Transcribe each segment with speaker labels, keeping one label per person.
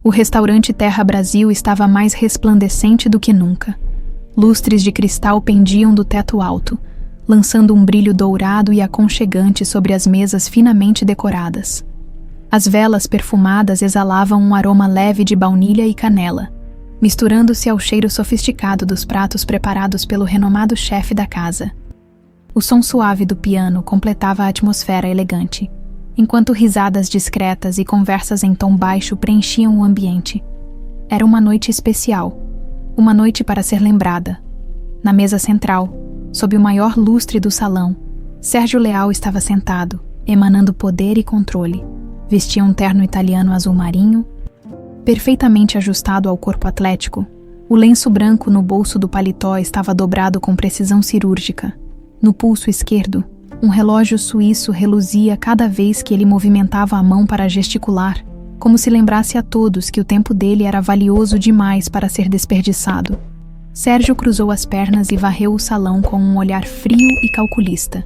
Speaker 1: O restaurante Terra Brasil estava mais resplandecente do que nunca. Lustres de cristal pendiam do teto alto, lançando um brilho dourado e aconchegante sobre as mesas finamente decoradas. As velas perfumadas exalavam um aroma leve de baunilha e canela, misturando-se ao cheiro sofisticado dos pratos preparados pelo renomado chefe da casa. O som suave do piano completava a atmosfera elegante, enquanto risadas discretas e conversas em tom baixo preenchiam o ambiente. Era uma noite especial, uma noite para ser lembrada. Na mesa central, sob o maior lustre do salão, Sérgio Leal estava sentado, emanando poder e controle. Vestia um terno italiano azul marinho, perfeitamente ajustado ao corpo atlético. O lenço branco no bolso do paletó estava dobrado com precisão cirúrgica. No pulso esquerdo, um relógio suíço reluzia cada vez que ele movimentava a mão para gesticular, como se lembrasse a todos que o tempo dele era valioso demais para ser desperdiçado. Sérgio cruzou as pernas e varreu o salão com um olhar frio e calculista.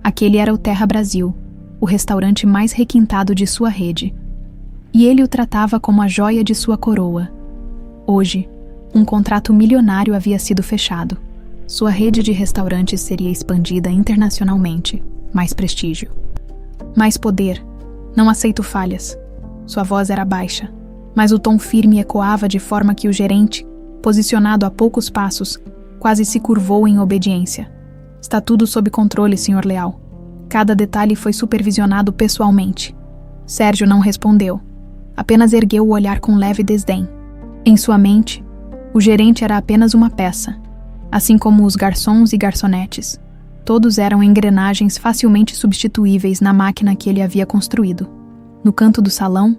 Speaker 1: Aquele era o Terra Brasil, o restaurante mais requintado de sua rede. E ele o tratava como a joia de sua coroa. Hoje, um contrato milionário havia sido fechado. Sua rede de restaurantes seria expandida internacionalmente. Mais prestígio. Mais poder. Não aceito falhas. Sua voz era baixa, mas o tom firme ecoava de forma que o gerente, posicionado a poucos passos, quase se curvou em obediência. Está tudo sob controle, Sr. Leal. Cada detalhe foi supervisionado pessoalmente. Sérgio não respondeu. Apenas ergueu o olhar com leve desdém. Em sua mente, o gerente era apenas uma peça, assim como os garçons e garçonetes. Todos eram engrenagens facilmente substituíveis na máquina que ele havia construído. No canto do salão,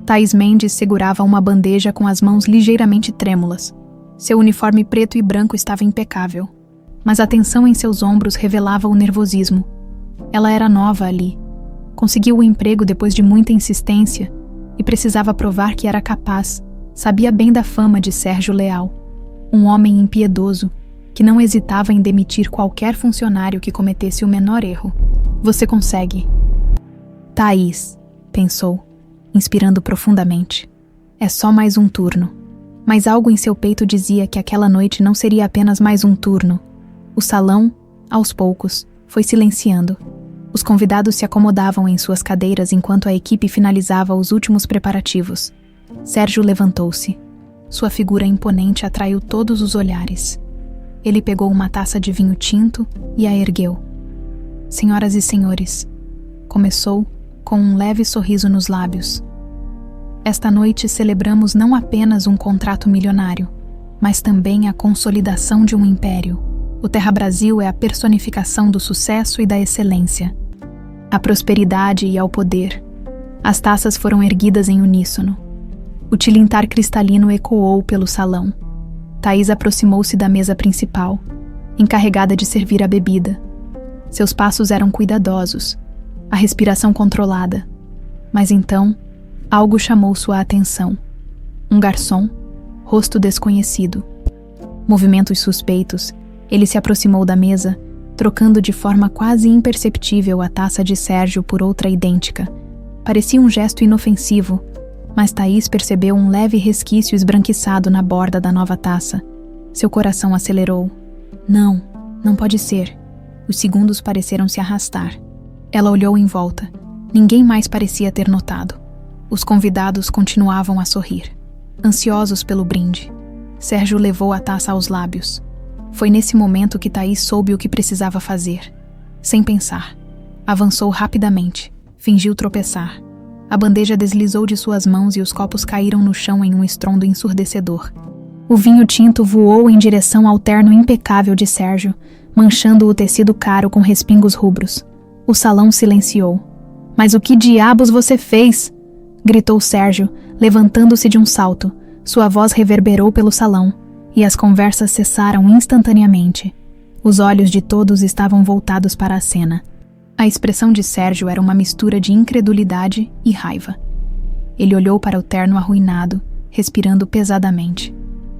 Speaker 1: Thaís Mendes segurava uma bandeja com as mãos ligeiramente trêmulas. Seu uniforme preto e branco estava impecável, mas a tensão em seus ombros revelava o nervosismo. Ela era nova ali. Conseguiu o emprego depois de muita insistência e precisava provar que era capaz. Sabia bem da fama de Sérgio Leal, um homem impiedoso, que não hesitava em demitir qualquer funcionário que cometesse o menor erro. Você consegue. Thaís, pensou, inspirando profundamente. É só mais um turno. Mas algo em seu peito dizia que aquela noite não seria apenas mais um turno. O salão, aos poucos, foi silenciando. Os convidados se acomodavam em suas cadeiras enquanto a equipe finalizava os últimos preparativos. Sérgio levantou-se. Sua figura imponente atraiu todos os olhares. Ele pegou uma taça de vinho tinto e a ergueu. Senhoras e senhores, começou com um leve sorriso nos lábios. Esta noite celebramos não apenas um contrato milionário, mas também a consolidação de um império. O Terra Brasil é a personificação do sucesso e da excelência, à prosperidade e ao poder. As taças foram erguidas em uníssono. O tilintar cristalino ecoou pelo salão. Thaís aproximou-se da mesa principal, encarregada de servir a bebida. Seus passos eram cuidadosos, a respiração controlada. Mas então, algo chamou sua atenção. Um garçom, rosto desconhecido. Movimentos suspeitos, ele se aproximou da mesa, trocando de forma quase imperceptível a taça de Sérgio por outra idêntica. Parecia um gesto inofensivo, mas Thaís percebeu um leve resquício esbranquiçado na borda da nova taça. Seu coração acelerou. Não pode ser. Os segundos pareceram se arrastar. Ela olhou em volta. Ninguém mais parecia ter notado. Os convidados continuavam a sorrir, ansiosos pelo brinde. Sérgio levou a taça aos lábios. Foi nesse momento que Thaís soube o que precisava fazer. Sem pensar, avançou rapidamente, fingiu tropeçar. A bandeja deslizou de suas mãos e os copos caíram no chão em um estrondo ensurdecedor. O vinho tinto voou em direção ao terno impecável de Sérgio, manchando o tecido caro com respingos rubros. O salão silenciou. "Mas o que diabos você fez?" gritou Sérgio, levantando-se de um salto. Sua voz reverberou pelo salão, e as conversas cessaram instantaneamente. Os olhos de todos estavam voltados para a cena. A expressão de Sérgio era uma mistura de incredulidade e raiva. Ele olhou para o terno arruinado, respirando pesadamente.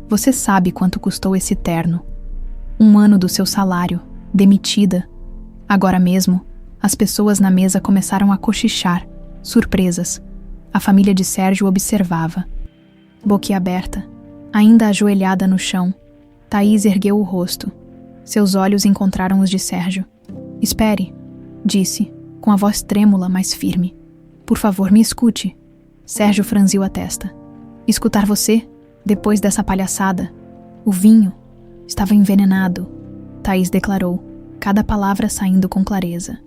Speaker 1: "Você sabe quanto custou esse terno. 1 ano do seu salário, demitida." Agora mesmo, as pessoas na mesa começaram a cochichar, surpresas. A família de Sérgio observava. Boquiaberta, ainda ajoelhada no chão, Thaís ergueu o rosto. Seus olhos encontraram os de Sérgio. Espere, disse, com a voz trêmula, mas firme. Por favor, me escute. Sérgio franziu a testa. Escutar você, depois dessa palhaçada. O vinho estava envenenado, Thaís declarou, cada palavra saindo com clareza.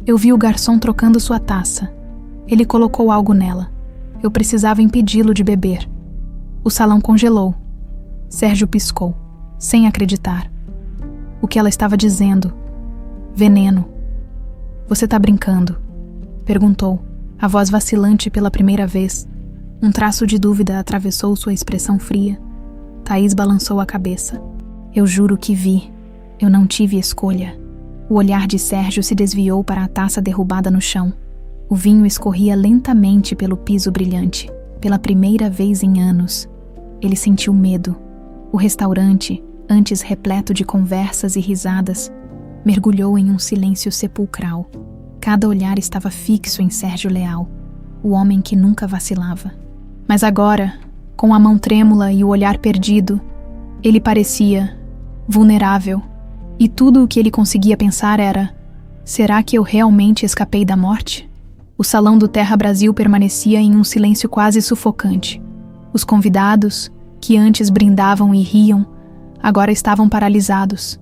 Speaker 1: Eu vi o garçom trocando sua taça. Ele colocou algo nela. Eu precisava impedi-lo de beber. O salão congelou. Sérgio piscou, sem acreditar. O que ela estava dizendo? Veneno. Você tá brincando? Perguntou, a voz vacilante pela primeira vez. Um traço de dúvida atravessou sua expressão fria. Thaís balançou a cabeça. Eu juro que vi. Eu não tive escolha. O olhar de Sérgio se desviou para a taça derrubada no chão. O vinho escorria lentamente pelo piso brilhante, pela primeira vez em anos. Ele sentiu medo. O restaurante, antes repleto de conversas e risadas, mergulhou em um silêncio sepulcral. Cada olhar estava fixo em Sérgio Leal, o homem que nunca vacilava. Mas agora, com a mão trêmula e o olhar perdido, ele parecia vulnerável, e tudo o que ele conseguia pensar era: será que eu realmente escapei da morte? O salão do Terra Brasil permanecia em um silêncio quase sufocante. Os convidados, que antes brindavam e riam, agora estavam paralisados,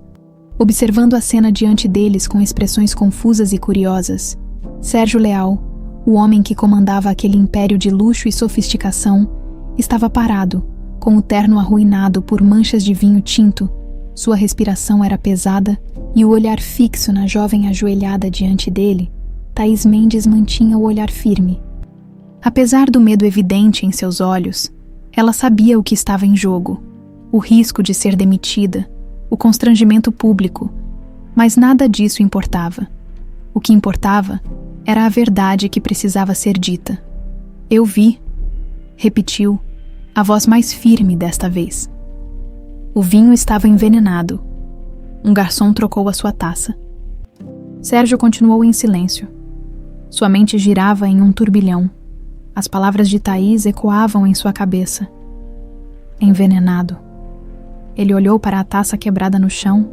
Speaker 1: observando a cena diante deles com expressões confusas e curiosas. Sérgio Leal, o homem que comandava aquele império de luxo e sofisticação, estava parado, com o terno arruinado por manchas de vinho tinto. Sua respiração era pesada e o olhar fixo na jovem ajoelhada diante dele. Thaís Mendes mantinha o olhar firme. Apesar do medo evidente em seus olhos, ela sabia o que estava em jogo. O risco de ser demitida, o constrangimento público, mas nada disso importava. O que importava era a verdade que precisava ser dita. Eu vi, repetiu, a voz mais firme desta vez. O vinho estava envenenado. Um garçom trocou a sua taça. Sérgio continuou em silêncio. Sua mente girava em um turbilhão. As palavras de Thaís ecoavam em sua cabeça. Envenenado. Ele olhou para a taça quebrada no chão,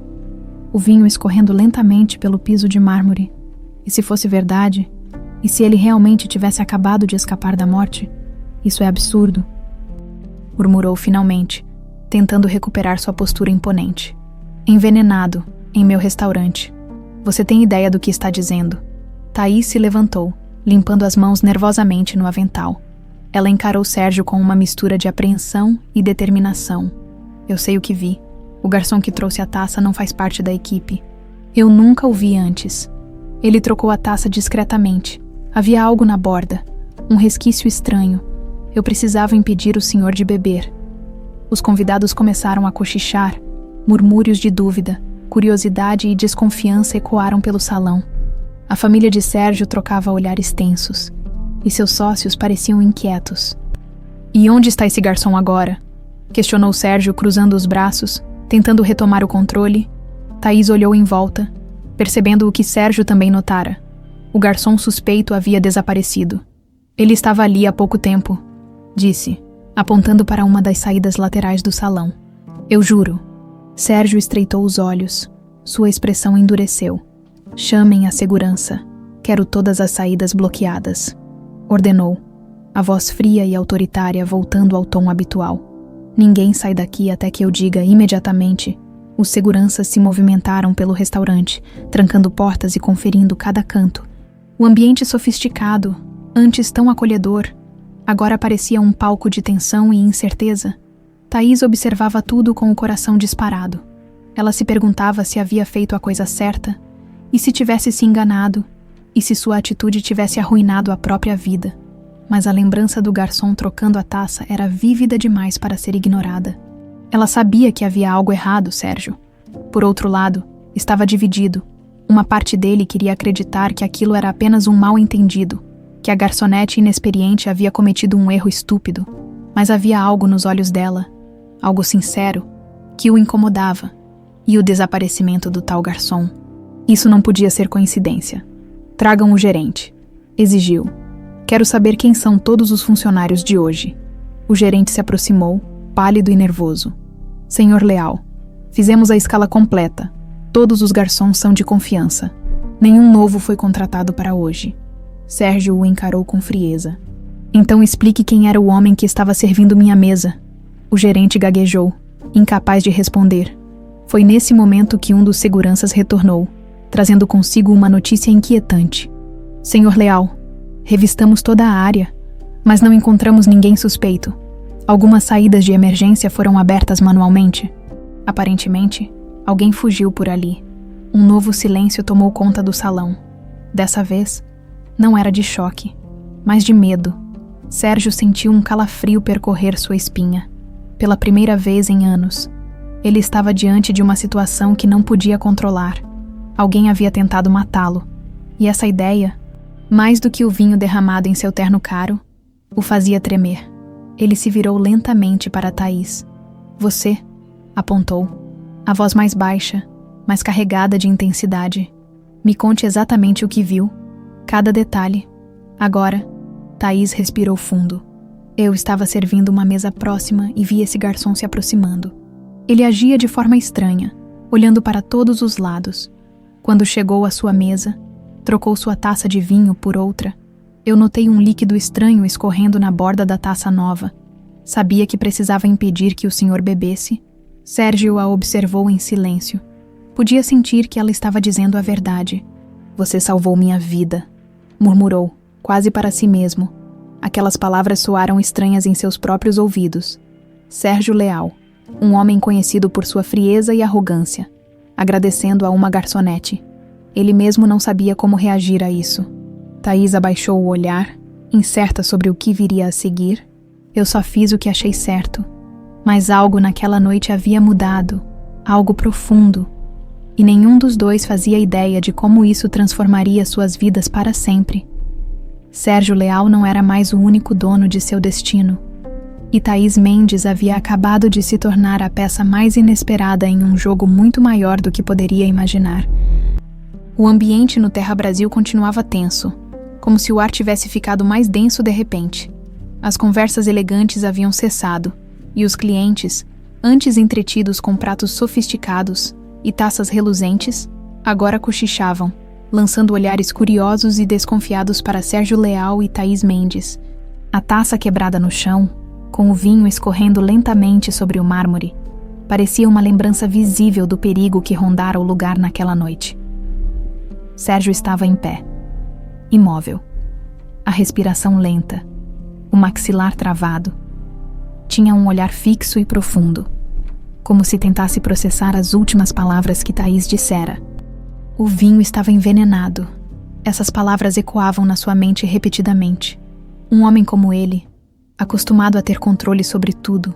Speaker 1: o vinho escorrendo lentamente pelo piso de mármore. E se fosse verdade, e se ele realmente tivesse acabado de escapar da morte? Isso é absurdo, murmurou finalmente, tentando recuperar sua postura imponente. Envenenado, em meu restaurante. Você tem ideia do que está dizendo? Thaís se levantou, limpando as mãos nervosamente no avental. Ela encarou Sérgio com uma mistura de apreensão e determinação. Eu sei o que vi. O garçom que trouxe a taça não faz parte da equipe. Eu nunca o vi antes. Ele trocou a taça discretamente. Havia algo na borda, um resquício estranho. Eu precisava impedir o senhor de beber. Os convidados começaram a cochichar. Murmúrios de dúvida, curiosidade e desconfiança ecoaram pelo salão. A família de Sérgio trocava olhares tensos, e seus sócios pareciam inquietos. E onde está esse garçom agora? Questionou Sérgio, cruzando os braços, tentando retomar o controle. Thaís olhou em volta, percebendo o que Sérgio também notara. O garçom suspeito havia desaparecido. Ele estava ali há pouco tempo, disse, apontando para uma das saídas laterais do salão. Eu juro. Sérgio estreitou os olhos. Sua expressão endureceu. Chamem a segurança. Quero todas as saídas bloqueadas. Ordenou, a voz fria e autoritária voltando ao tom habitual. Ninguém sai daqui até que eu diga imediatamente. Os seguranças se movimentaram pelo restaurante, trancando portas e conferindo cada canto. O ambiente sofisticado, antes tão acolhedor, agora parecia um palco de tensão e incerteza. Thaís observava tudo com o coração disparado. Ela se perguntava se havia feito a coisa certa, e se tivesse se enganado, e se sua atitude tivesse arruinado a própria vida. Mas a lembrança do garçom trocando a taça era vívida demais para ser ignorada. Ela sabia que havia algo errado, Sérgio. Por outro lado, estava dividido. Uma parte dele queria acreditar que aquilo era apenas um mal-entendido, que a garçonete inexperiente havia cometido um erro estúpido. Mas havia algo nos olhos dela, algo sincero, que o incomodava, e o desaparecimento do tal garçom. Isso não podia ser coincidência. Tragam o gerente, exigiu. Quero saber quem são todos os funcionários de hoje. O gerente se aproximou, pálido e nervoso. Senhor Leal, fizemos a escala completa. Todos os garçons são de confiança. Nenhum novo foi contratado para hoje. Sérgio o encarou com frieza. Então explique quem era o homem que estava servindo minha mesa. O gerente gaguejou, incapaz de responder. Foi nesse momento que um dos seguranças retornou, trazendo consigo uma notícia inquietante. Senhor Leal, revistamos toda a área, mas não encontramos ninguém suspeito. Algumas saídas de emergência foram abertas manualmente. Aparentemente, alguém fugiu por ali. Um novo silêncio tomou conta do salão. Dessa vez, não era de choque, mas de medo. Sérgio sentiu um calafrio percorrer sua espinha. Pela primeira vez em anos, ele estava diante de uma situação que não podia controlar. Alguém havia tentado matá-lo, e essa ideia, mais do que o vinho derramado em seu terno caro, o fazia tremer. Ele se virou lentamente para Thaís. Você, apontou, a voz mais baixa, mas carregada de intensidade. Me conte exatamente o que viu, cada detalhe. Agora, Thaís respirou fundo. Eu estava servindo uma mesa próxima e vi esse garçom se aproximando. Ele agia de forma estranha, olhando para todos os lados. Quando chegou à sua mesa, trocou sua taça de vinho por outra. Eu notei um líquido estranho escorrendo na borda da taça nova. Sabia que precisava impedir que o senhor bebesse. Sérgio a observou em silêncio. Podia sentir que ela estava dizendo a verdade. Você salvou minha vida, murmurou, quase para si mesmo. Aquelas palavras soaram estranhas em seus próprios ouvidos. Sérgio Leal, um homem conhecido por sua frieza e arrogância, agradecendo a uma garçonete. Ele mesmo não sabia como reagir a isso. Thaís abaixou o olhar, incerta sobre o que viria a seguir. Eu só fiz o que achei certo. Mas algo naquela noite havia mudado, algo profundo. E nenhum dos dois fazia ideia de como isso transformaria suas vidas para sempre. Sérgio Leal não era mais o único dono de seu destino. E Thaís Mendes havia acabado de se tornar a peça mais inesperada em um jogo muito maior do que poderia imaginar. O ambiente no Terra Brasil continuava tenso, como se o ar tivesse ficado mais denso de repente. As conversas elegantes haviam cessado, e os clientes, antes entretidos com pratos sofisticados e taças reluzentes, agora cochichavam, lançando olhares curiosos e desconfiados para Sérgio Leal e Thaís Mendes. A taça quebrada no chão, com o vinho escorrendo lentamente sobre o mármore, parecia uma lembrança visível do perigo que rondara o lugar naquela noite. Sérgio estava em pé, imóvel, a respiração lenta, o maxilar travado. Tinha um olhar fixo e profundo, como se tentasse processar as últimas palavras que Thaís dissera. O vinho estava envenenado. Essas palavras ecoavam na sua mente repetidamente. Um homem como ele, acostumado a ter controle sobre tudo,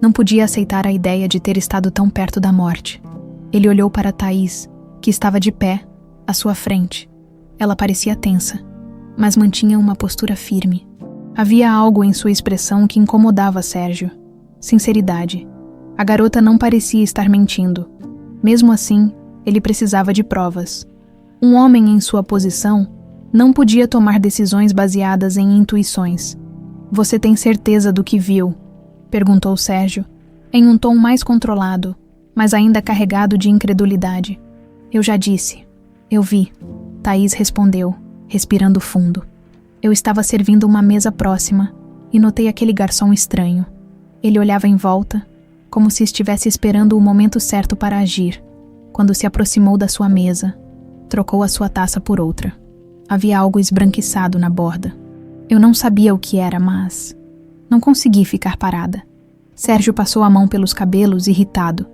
Speaker 1: não podia aceitar a ideia de ter estado tão perto da morte. Ele olhou para Thaís, que estava de pé, à sua frente. Ela parecia tensa, mas mantinha uma postura firme. Havia algo em sua expressão que incomodava Sérgio. Sinceridade. A garota não parecia estar mentindo. Mesmo assim, ele precisava de provas. Um homem em sua posição não podia tomar decisões baseadas em intuições. Você tem certeza do que viu? Perguntou Sérgio, em um tom mais controlado, mas ainda carregado de incredulidade. Eu já disse. Eu vi. Thaís respondeu, respirando fundo. Eu estava servindo uma mesa próxima e notei aquele garçom estranho. Ele olhava em volta, como se estivesse esperando o momento certo para agir. Quando se aproximou da sua mesa, trocou a sua taça por outra. Havia algo esbranquiçado na borda. Eu não sabia o que era, mas não consegui ficar parada. Sérgio passou a mão pelos cabelos, irritado.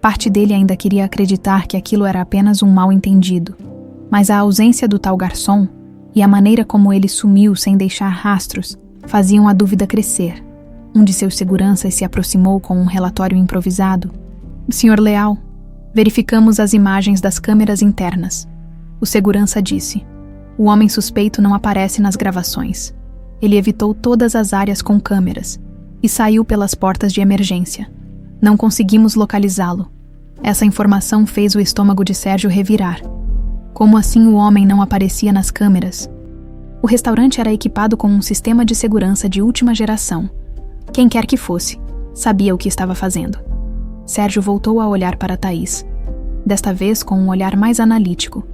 Speaker 1: Parte dele ainda queria acreditar que aquilo era apenas um mal-entendido. Mas a ausência do tal garçom e a maneira como ele sumiu sem deixar rastros faziam a dúvida crescer. Um de seus seguranças se aproximou com um relatório improvisado. Senhor Leal, verificamos as imagens das câmeras internas. O segurança disse. O homem suspeito não aparece nas gravações. Ele evitou todas as áreas com câmeras e saiu pelas portas de emergência. Não conseguimos localizá-lo. Essa informação fez o estômago de Sérgio revirar. Como assim o homem não aparecia nas câmeras? O restaurante era equipado com um sistema de segurança de última geração. Quem quer que fosse, sabia o que estava fazendo. Sérgio voltou a olhar para Thaís, desta vez com um olhar mais analítico.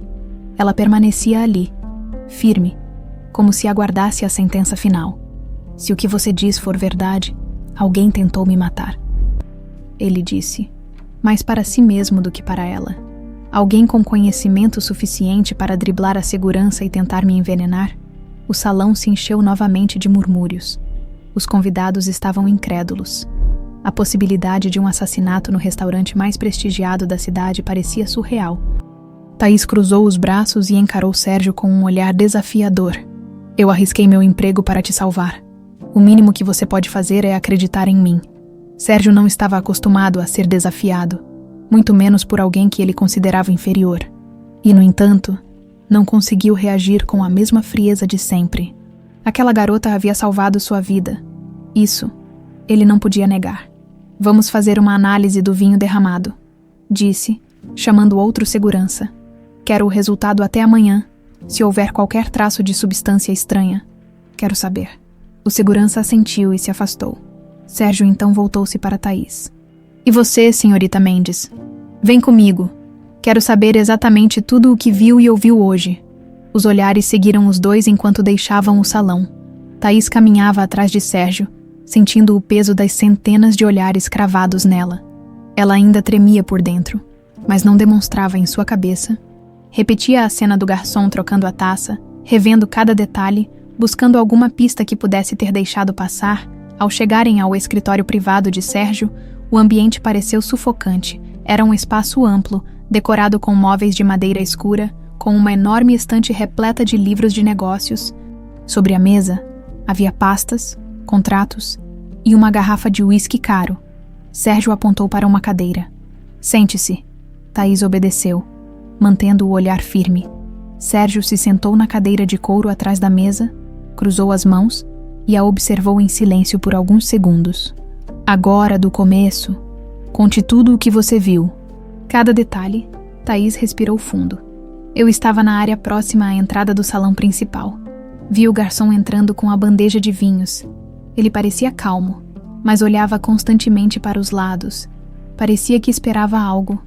Speaker 1: Ela permanecia ali, firme, como se aguardasse a sentença final. Se o que você diz for verdade, alguém tentou me matar. Ele disse, mais para si mesmo do que para ela. Alguém com conhecimento suficiente para driblar a segurança e tentar me envenenar? O salão se encheu novamente de murmúrios. Os convidados estavam incrédulos. A possibilidade de um assassinato no restaurante mais prestigiado da cidade parecia surreal. Thaís cruzou os braços e encarou Sérgio com um olhar desafiador. Eu arrisquei meu emprego para te salvar. O mínimo que você pode fazer é acreditar em mim. Sérgio não estava acostumado a ser desafiado, muito menos por alguém que ele considerava inferior. E, no entanto, não conseguiu reagir com a mesma frieza de sempre. Aquela garota havia salvado sua vida. Isso, ele não podia negar. Vamos fazer uma análise do vinho derramado, disse, chamando outro segurança. Quero o resultado até amanhã. Se houver qualquer traço de substância estranha, quero saber. O segurança assentiu e se afastou. Sérgio então voltou-se para Thaís. E você, senhorita Mendes? Vem comigo. Quero saber exatamente tudo o que viu e ouviu hoje. Os olhares seguiram os dois enquanto deixavam o salão. Thaís caminhava atrás de Sérgio, sentindo o peso das centenas de olhares cravados nela. Ela ainda tremia por dentro, mas não demonstrava em sua cabeça. Repetia a cena do garçom trocando a taça, revendo cada detalhe, buscando alguma pista que pudesse ter deixado passar. Ao chegarem ao escritório privado de Sérgio, o ambiente pareceu sufocante. Era um espaço amplo, decorado com móveis de madeira escura, com uma enorme estante repleta de livros de negócios. Sobre a mesa, havia pastas, contratos e uma garrafa de uísque caro. Sérgio apontou para uma cadeira. Sente-se. Thaís obedeceu, mantendo o olhar firme. Sérgio se sentou na cadeira de couro atrás da mesa, cruzou as mãos e a observou em silêncio por alguns segundos. Agora, do começo, conte tudo o que você viu. Cada detalhe. Thaís respirou fundo. Eu estava na área próxima à entrada do salão principal. Vi o garçom entrando com a bandeja de vinhos. Ele parecia calmo, mas olhava constantemente para os lados. Parecia que esperava algo.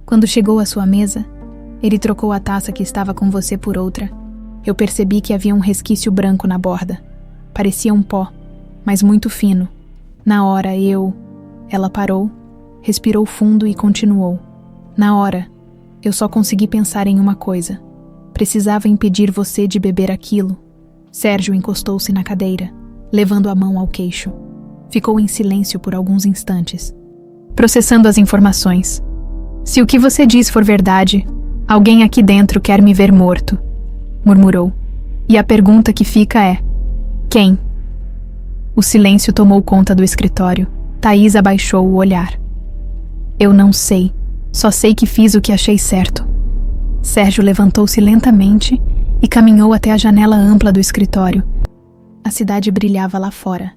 Speaker 1: Quando chegou à sua mesa, ele trocou a taça que estava com você por outra. Eu percebi que havia um resquício branco na borda. Parecia um pó, mas muito fino. Na hora Ela parou, respirou fundo e continuou. Na hora, eu só consegui pensar em uma coisa. Precisava impedir você de beber aquilo. Sérgio encostou-se na cadeira, levando a mão ao queixo. Ficou em silêncio por alguns instantes, processando as informações. Se o que você diz for verdade, alguém aqui dentro quer me ver morto, murmurou. E a pergunta que fica é: quem? O silêncio tomou conta do escritório. Thaís abaixou o olhar. Eu não sei. Só sei que fiz o que achei certo. Sérgio levantou-se lentamente e caminhou até a janela ampla do escritório. A cidade brilhava lá fora.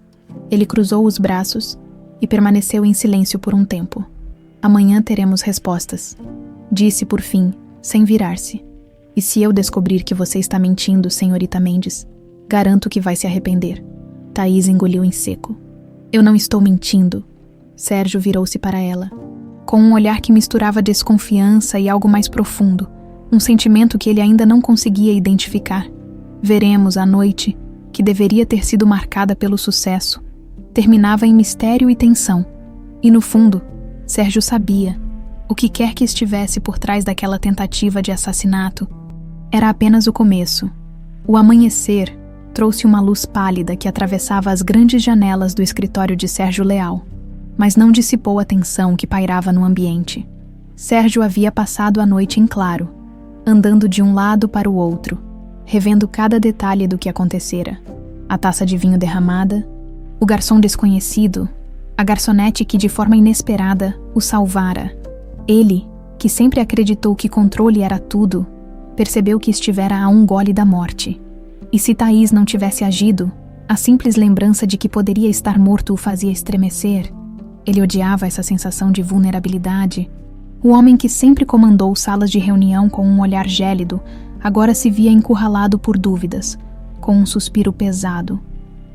Speaker 1: Ele cruzou os braços e permaneceu em silêncio por um tempo. Amanhã teremos respostas, disse por fim, sem virar-se. E se eu descobrir que você está mentindo, senhorita Mendes, garanto que vai se arrepender. Thaís engoliu em seco. Eu não estou mentindo. Sérgio virou-se para ela, com um olhar que misturava desconfiança e algo mais profundo, um sentimento que ele ainda não conseguia identificar. Veremos a noite, que deveria ter sido marcada pelo sucesso, terminava em mistério e tensão. E no fundo, Sérgio sabia, o que quer que estivesse por trás daquela tentativa de assassinato, era apenas o começo. O amanhecer trouxe uma luz pálida que atravessava as grandes janelas do escritório de Sérgio Leal, mas não dissipou a tensão que pairava no ambiente. Sérgio havia passado a noite em claro, andando de um lado para o outro, revendo cada detalhe do que acontecera. A taça de vinho derramada, o garçom desconhecido, a garçonete que de forma inesperada o salvara. Ele, que sempre acreditou que controle era tudo, percebeu que estivera a um gole da morte. E se Thaís não tivesse agido, a simples lembrança de que poderia estar morto o fazia estremecer. Ele odiava essa sensação de vulnerabilidade. O homem que sempre comandou salas de reunião com um olhar gélido, agora se via encurralado por dúvidas, com um suspiro pesado.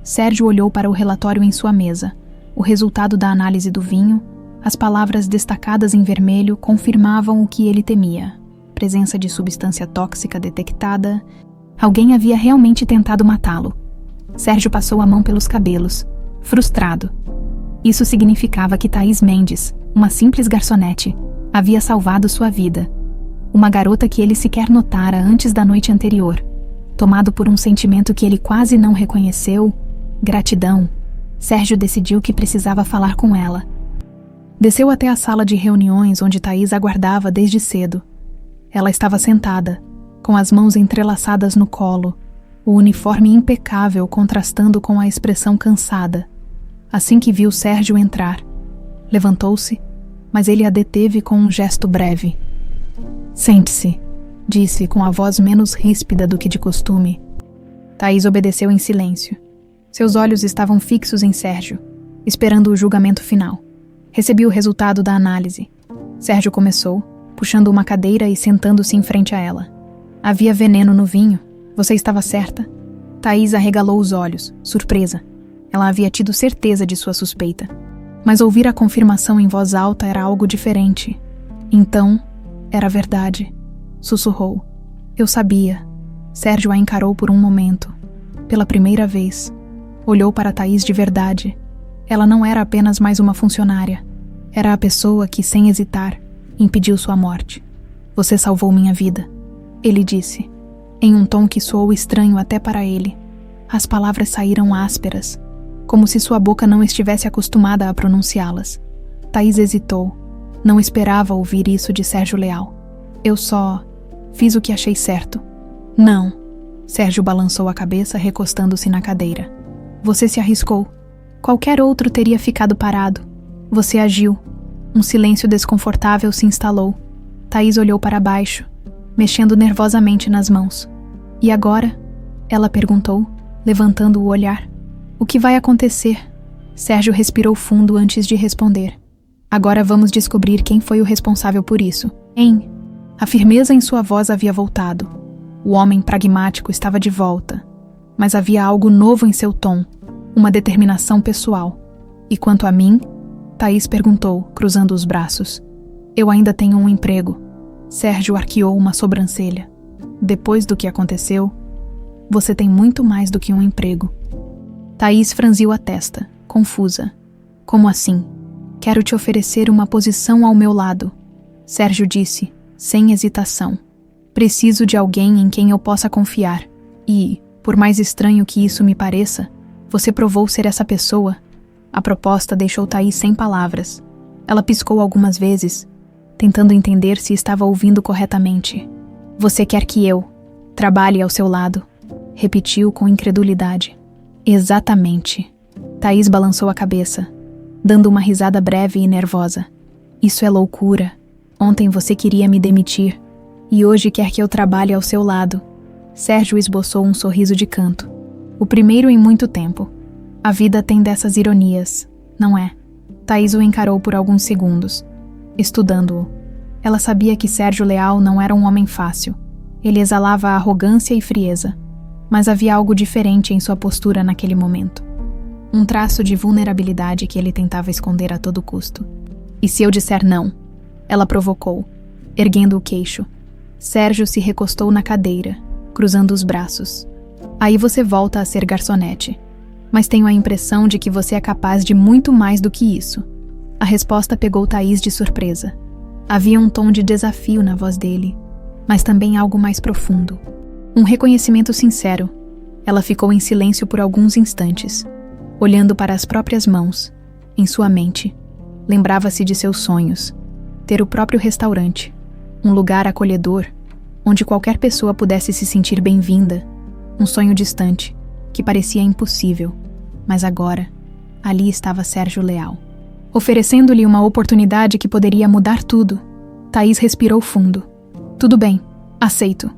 Speaker 1: Sérgio olhou para o relatório em sua mesa, O resultado da análise do vinho, as palavras destacadas em vermelho confirmavam o que ele temia. Presença de substância tóxica detectada. Alguém havia realmente tentado matá-lo. Sérgio passou a mão pelos cabelos, frustrado. Isso significava que Thaís Mendes, uma simples garçonete, havia salvado sua vida. Uma garota que ele sequer notara antes da noite anterior. Tomado por um sentimento que ele quase não reconheceu, gratidão, Sérgio decidiu que precisava falar com ela. Desceu até a sala de reuniões onde Thaís aguardava desde cedo. Ela estava sentada, com as mãos entrelaçadas no colo, o uniforme impecável contrastando com a expressão cansada. Assim que viu Sérgio entrar, levantou-se, mas ele a deteve com um gesto breve. "Sente-se", disse com a voz menos ríspida do que de costume. Thaís obedeceu em silêncio. Seus olhos estavam fixos em Sérgio, esperando o julgamento final. Recebi o resultado da análise. Sérgio começou, puxando uma cadeira e sentando-se em frente a ela. "Havia veneno no vinho. Você estava certa?" Thaís arregalou os olhos, surpresa. Ela havia tido certeza de sua suspeita. Mas ouvir a confirmação em voz alta era algo diferente. "Então, era verdade", sussurrou. "Eu sabia." Sérgio a encarou por um momento. Pela primeira vez. Olhou para Thaís de verdade. Ela não era apenas mais uma funcionária. Era a pessoa que, sem hesitar, impediu sua morte. "Você salvou minha vida", ele disse, em um tom que soou estranho até para ele. As palavras saíram ásperas, como se sua boca não estivesse acostumada a pronunciá-las. Thaís hesitou. Não esperava ouvir isso de Sérgio Leal. "Eu só fiz o que achei certo." "Não." Sérgio balançou a cabeça, recostando-se na cadeira. "Você se arriscou. Qualquer outro teria ficado parado. Você agiu." Um silêncio desconfortável se instalou. Thaís olhou para baixo, mexendo nervosamente nas mãos. "E agora?" ela perguntou, levantando o olhar. "O que vai acontecer?" Sérgio respirou fundo antes de responder. "Agora vamos descobrir quem foi o responsável por isso." "Hein?" A firmeza em sua voz havia voltado. O homem pragmático estava de volta. Mas havia algo novo em seu tom, uma determinação pessoal. "E quanto a mim?" Thaís perguntou, cruzando os braços. "Eu ainda tenho um emprego." Sérgio arqueou uma sobrancelha. "Depois do que aconteceu, você tem muito mais do que um emprego." Thaís franziu a testa, confusa. "Como assim?" "Quero te oferecer uma posição ao meu lado." Sérgio disse, sem hesitação. "Preciso de alguém em quem eu possa confiar. E, por mais estranho que isso me pareça, você provou ser essa pessoa." A proposta deixou Thaís sem palavras. Ela piscou algumas vezes, tentando entender se estava ouvindo corretamente. "Você quer que eu trabalhe ao seu lado?" repetiu com incredulidade. "Exatamente." Thaís balançou a cabeça, dando uma risada breve e nervosa. "Isso é loucura. Ontem você queria me demitir, e hoje quer que eu trabalhe ao seu lado." Sérgio esboçou um sorriso de canto. O primeiro em muito tempo. A vida tem dessas ironias, não é? Thaís o encarou por alguns segundos, estudando-o. Ela sabia que Sérgio Leal não era um homem fácil. Ele exalava arrogância e frieza, mas havia algo diferente em sua postura naquele momento. Um traço de vulnerabilidade que ele tentava esconder a todo custo. "E se eu disser não?" ela provocou, erguendo o queixo. Sérgio se recostou na cadeira, cruzando os braços. "Aí você volta a ser garçonete. Mas tenho a impressão de que você é capaz de muito mais do que isso." A resposta pegou Thaís de surpresa. Havia um tom de desafio na voz dele, mas também algo mais profundo. Um reconhecimento sincero. Ela ficou em silêncio por alguns instantes, olhando para as próprias mãos. Em sua mente, lembrava-se de seus sonhos. Ter o próprio restaurante, um lugar acolhedor, onde qualquer pessoa pudesse se sentir bem-vinda. Um sonho distante, que parecia impossível, mas agora, ali estava Sérgio Leal, oferecendo-lhe uma oportunidade que poderia mudar tudo. Thaís respirou fundo. "Tudo bem, aceito."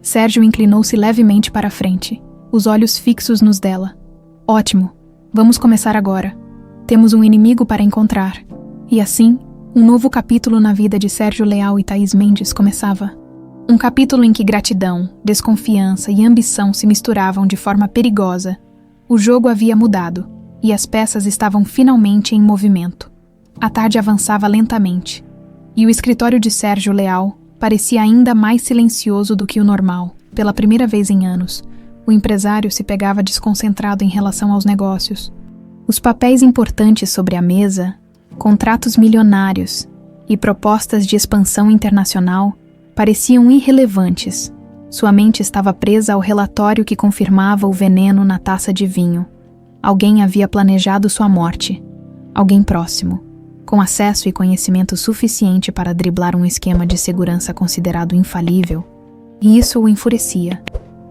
Speaker 1: Sérgio inclinou-se levemente para a frente, os olhos fixos nos dela. "Ótimo, vamos começar agora. Temos um inimigo para encontrar." E assim, um novo capítulo na vida de Sérgio Leal e Thaís Mendes começava. Um capítulo em que gratidão, desconfiança e ambição se misturavam de forma perigosa. O jogo havia mudado. e as peças estavam finalmente em movimento. A tarde avançava lentamente, e o escritório de Sérgio Leal parecia ainda mais silencioso do que o normal. Pela primeira vez em anos, o empresário se pegava desconcentrado em relação aos negócios. Os papéis importantes sobre a mesa, contratos milionários e propostas de expansão internacional pareciam irrelevantes. Sua mente estava presa ao relatório que confirmava o veneno na taça de vinho. Alguém havia planejado sua morte. Alguém próximo, com acesso e conhecimento suficiente para driblar um esquema de segurança considerado infalível. E isso o enfurecia.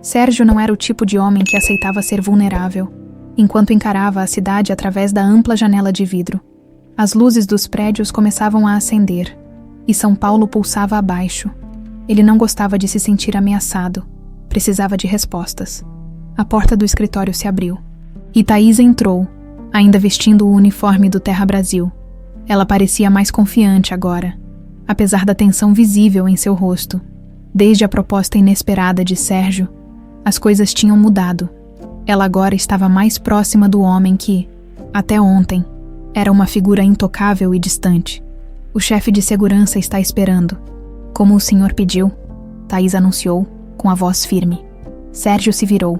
Speaker 1: Sérgio não era o tipo de homem que aceitava ser vulnerável, enquanto encarava a cidade através da ampla janela de vidro. As luzes dos prédios começavam a acender, e São Paulo pulsava abaixo. Ele não gostava de se sentir ameaçado. Precisava de respostas. A porta do escritório se abriu. E Thaís entrou, ainda vestindo o uniforme do Terra Brasil. Ela parecia mais confiante agora, apesar da tensão visível em seu rosto. Desde a proposta inesperada de Sérgio, as coisas tinham mudado. Ela agora estava mais próxima do homem que, até ontem, era uma figura intocável e distante. O chefe de segurança está esperando. Como o senhor pediu, Thaís anunciou, com a voz firme. Sérgio se virou,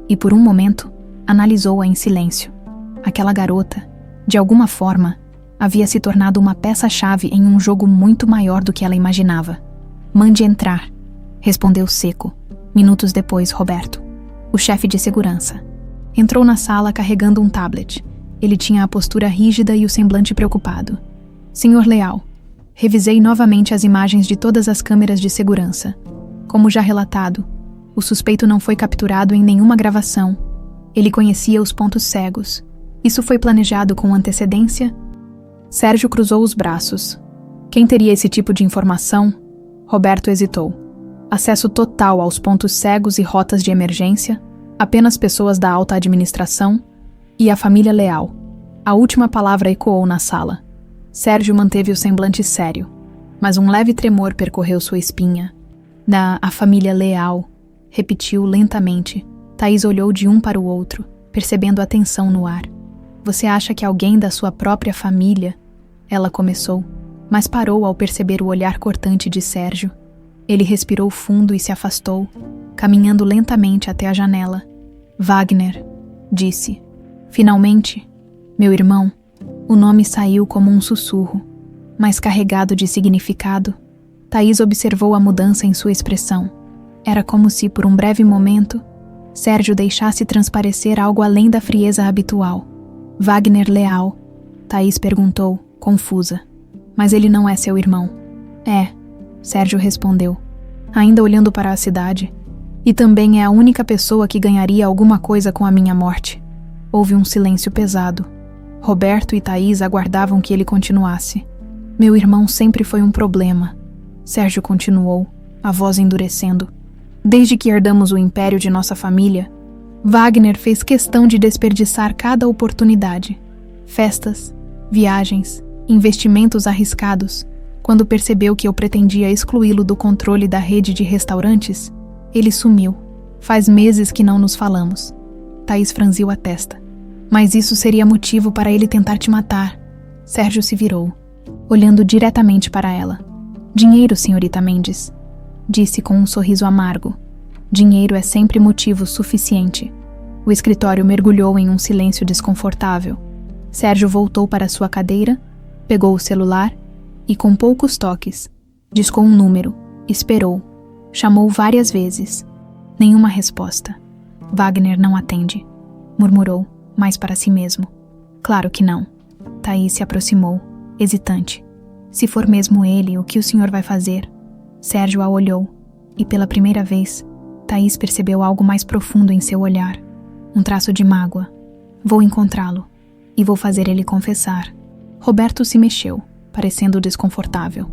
Speaker 1: e por um momento, analisou-a em silêncio. Aquela garota, de alguma forma, havia se tornado uma peça-chave em um jogo muito maior do que ela imaginava. Mande entrar, respondeu seco. Minutos depois, Roberto, o chefe de segurança, entrou na sala carregando um tablet. Ele tinha a postura rígida e o semblante preocupado. Senhor Leal, revisei novamente as imagens de todas as câmeras de segurança. Como já relatado, o suspeito não foi capturado em nenhuma gravação. Ele conhecia os pontos cegos. Isso foi planejado com antecedência? Sérgio cruzou os braços. Quem teria esse tipo de informação? Roberto hesitou. Acesso total aos pontos cegos e rotas de emergência, apenas pessoas da alta administração e a família Leal. A última palavra ecoou na sala. Sérgio manteve o semblante sério, mas um leve tremor percorreu sua espinha. A família Leal, repetiu lentamente. Thaís olhou de um para o outro, percebendo a tensão no ar. Você acha que alguém da sua própria família? Ela começou, mas parou ao perceber o olhar cortante de Sérgio. Ele respirou fundo e se afastou, caminhando lentamente até a janela. Wagner, disse. Finalmente, meu irmão. O nome saiu como um sussurro, mas carregado de significado. Thaís observou a mudança em sua expressão. Era como se, por um breve momento, Sérgio deixasse transparecer algo além da frieza habitual. Wagner Leal, Thaís perguntou, confusa. Mas ele não é seu irmão. É, Sérgio respondeu, ainda olhando para a cidade. E também é a única pessoa que ganharia alguma coisa com a minha morte. Houve um silêncio pesado. Roberto e Thaís aguardavam que ele continuasse. Meu irmão sempre foi um problema. Sérgio continuou, a voz endurecendo. Desde que herdamos o império de nossa família, Wagner fez questão de desperdiçar cada oportunidade. Festas, viagens, investimentos arriscados. Quando percebeu que eu pretendia excluí-lo do controle da rede de restaurantes, ele sumiu. Faz meses que não nos falamos. Thaís franziu a testa. Mas isso seria motivo para ele tentar te matar. Sérgio se virou, olhando diretamente para ela. Dinheiro, senhorita Mendes, disse com um sorriso amargo. Dinheiro é sempre motivo suficiente. O escritório mergulhou em um silêncio desconfortável. Sérgio voltou para sua cadeira, pegou o celular e, com poucos toques, discou um número, esperou, chamou várias vezes. Nenhuma resposta. Wagner não atende, murmurou, mais para si mesmo. Claro que não. Thaís se aproximou, hesitante. Se for mesmo ele, o que o senhor vai fazer? Sérgio a olhou, e pela primeira vez, Thaís percebeu algo mais profundo em seu olhar. Um traço de mágoa. Vou encontrá-lo, e vou fazer ele confessar. Roberto se mexeu, parecendo desconfortável.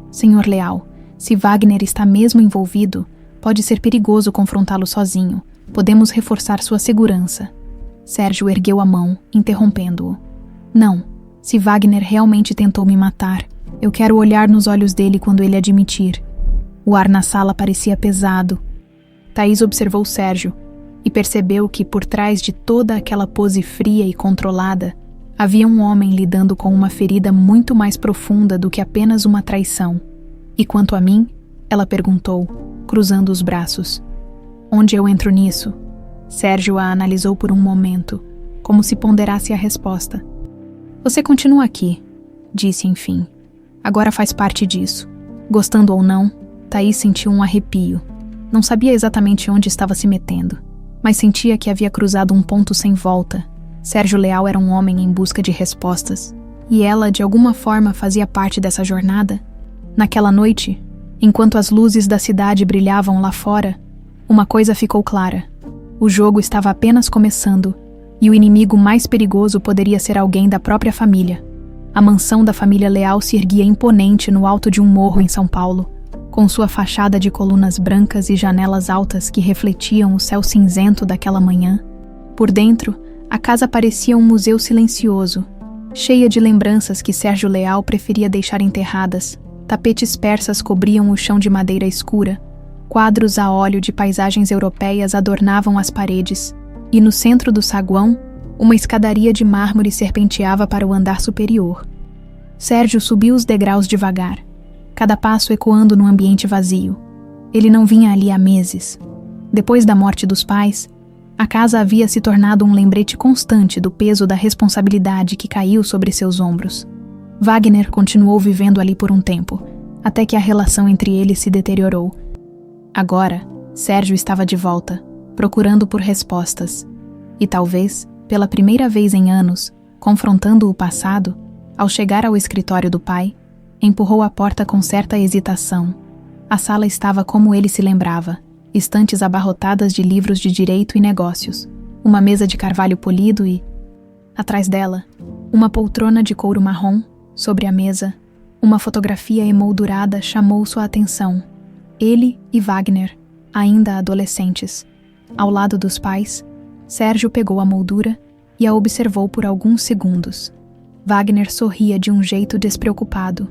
Speaker 1: Senhor Leal, se Wagner está mesmo envolvido, pode ser perigoso confrontá-lo sozinho. Podemos reforçar sua segurança. Sérgio ergueu a mão, interrompendo-o. Não, se Wagner realmente tentou me matar, eu quero olhar nos olhos dele quando ele admitir. O ar na sala parecia pesado. Thaís observou Sérgio, e percebeu que por trás de toda aquela pose fria e controlada, havia um homem lidando com uma ferida muito mais profunda do que apenas uma traição. E quanto a mim, ela perguntou, cruzando os braços. Onde eu entro nisso? Sérgio a analisou por um momento, como se ponderasse a resposta. Você continua aqui, disse enfim. Agora faz parte disso. Gostando ou não, Thaís sentiu um arrepio. Não sabia exatamente onde estava se metendo, mas sentia que havia cruzado um ponto sem volta. Sérgio Leal era um homem em busca de respostas, e ela, de alguma forma, fazia parte dessa jornada. Naquela noite, enquanto as luzes da cidade brilhavam lá fora, uma coisa ficou clara. O jogo estava apenas começando, e o inimigo mais perigoso poderia ser alguém da própria família. A mansão da família Leal se erguia imponente no alto de um morro em São Paulo, com sua fachada de colunas brancas e janelas altas que refletiam o céu cinzento daquela manhã. Por dentro, a casa parecia um museu silencioso, cheia de lembranças que Sérgio Leal preferia deixar enterradas. Tapetes persas cobriam o chão de madeira escura, quadros a óleo de paisagens europeias adornavam as paredes, e no centro do saguão, uma escadaria de mármore serpenteava para o andar superior. Sérgio subiu os degraus devagar, cada passo ecoando no ambiente vazio. Ele não vinha ali há meses. Depois da morte dos pais, a casa havia se tornado um lembrete constante do peso da responsabilidade que caiu sobre seus ombros. Wagner continuou vivendo ali por um tempo, até que a relação entre eles se deteriorou. Agora, Sérgio estava de volta, procurando por respostas. E talvez, pela primeira vez em anos, confrontando o passado, ao chegar ao escritório do pai, empurrou a porta com certa hesitação. A sala estava como ele se lembrava, estantes abarrotadas de livros de direito e negócios, uma mesa de carvalho polido e, atrás dela, uma poltrona de couro marrom. Sobre a mesa, uma fotografia emoldurada chamou sua atenção. Ele e Wagner, ainda adolescentes. Ao lado dos pais, Sérgio pegou a moldura e a observou por alguns segundos. Wagner sorria de um jeito despreocupado,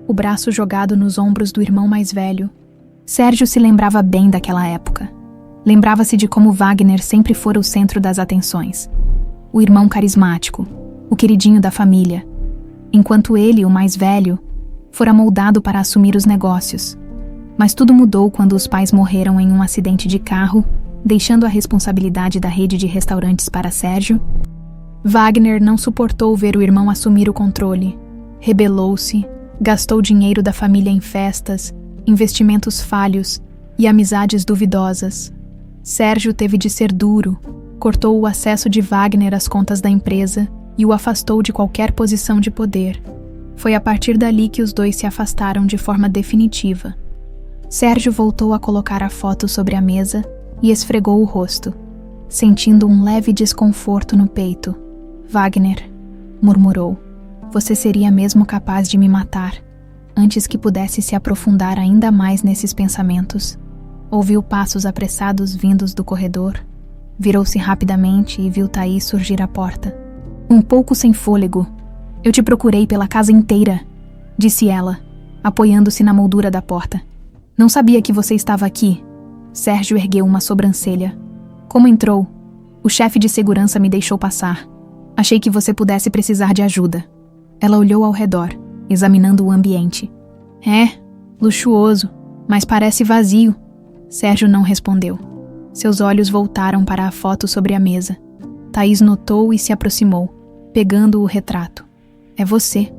Speaker 1: o braço jogado nos ombros do irmão mais velho. Sérgio se lembrava bem daquela época. Lembrava-se de como Wagner sempre fora o centro das atenções. O irmão carismático, o queridinho da família, enquanto ele, o mais velho, fora moldado para assumir os negócios. Mas tudo mudou quando os pais morreram em um acidente de carro, deixando a responsabilidade da rede de restaurantes para Sérgio. Wagner não suportou ver o irmão assumir o controle. Rebelou-se, gastou dinheiro da família em festas, investimentos falhos e amizades duvidosas. Sérgio teve de ser duro, cortou o acesso de Wagner às contas da empresa e o afastou de qualquer posição de poder. Foi a partir dali que os dois se afastaram de forma definitiva. Sérgio voltou a colocar a foto sobre a mesa e esfregou o rosto, sentindo um leve desconforto no peito. Wagner, murmurou, você seria mesmo capaz de me matar, antes que pudesse se aprofundar ainda mais nesses pensamentos. Ouviu passos apressados vindos do corredor, virou-se rapidamente e viu Thaís surgir à porta. Um pouco sem fôlego. Eu te procurei pela casa inteira, disse ela, apoiando-se na moldura da porta. Não sabia que você estava aqui. Sérgio ergueu uma sobrancelha. Como entrou? O chefe de segurança me deixou passar. Achei que você pudesse precisar de ajuda. Ela olhou ao redor, examinando o ambiente. É, luxuoso, mas parece vazio. Sérgio não respondeu. Seus olhos voltaram para a foto sobre a mesa. Thaís notou e se aproximou, pegando o retrato. É você?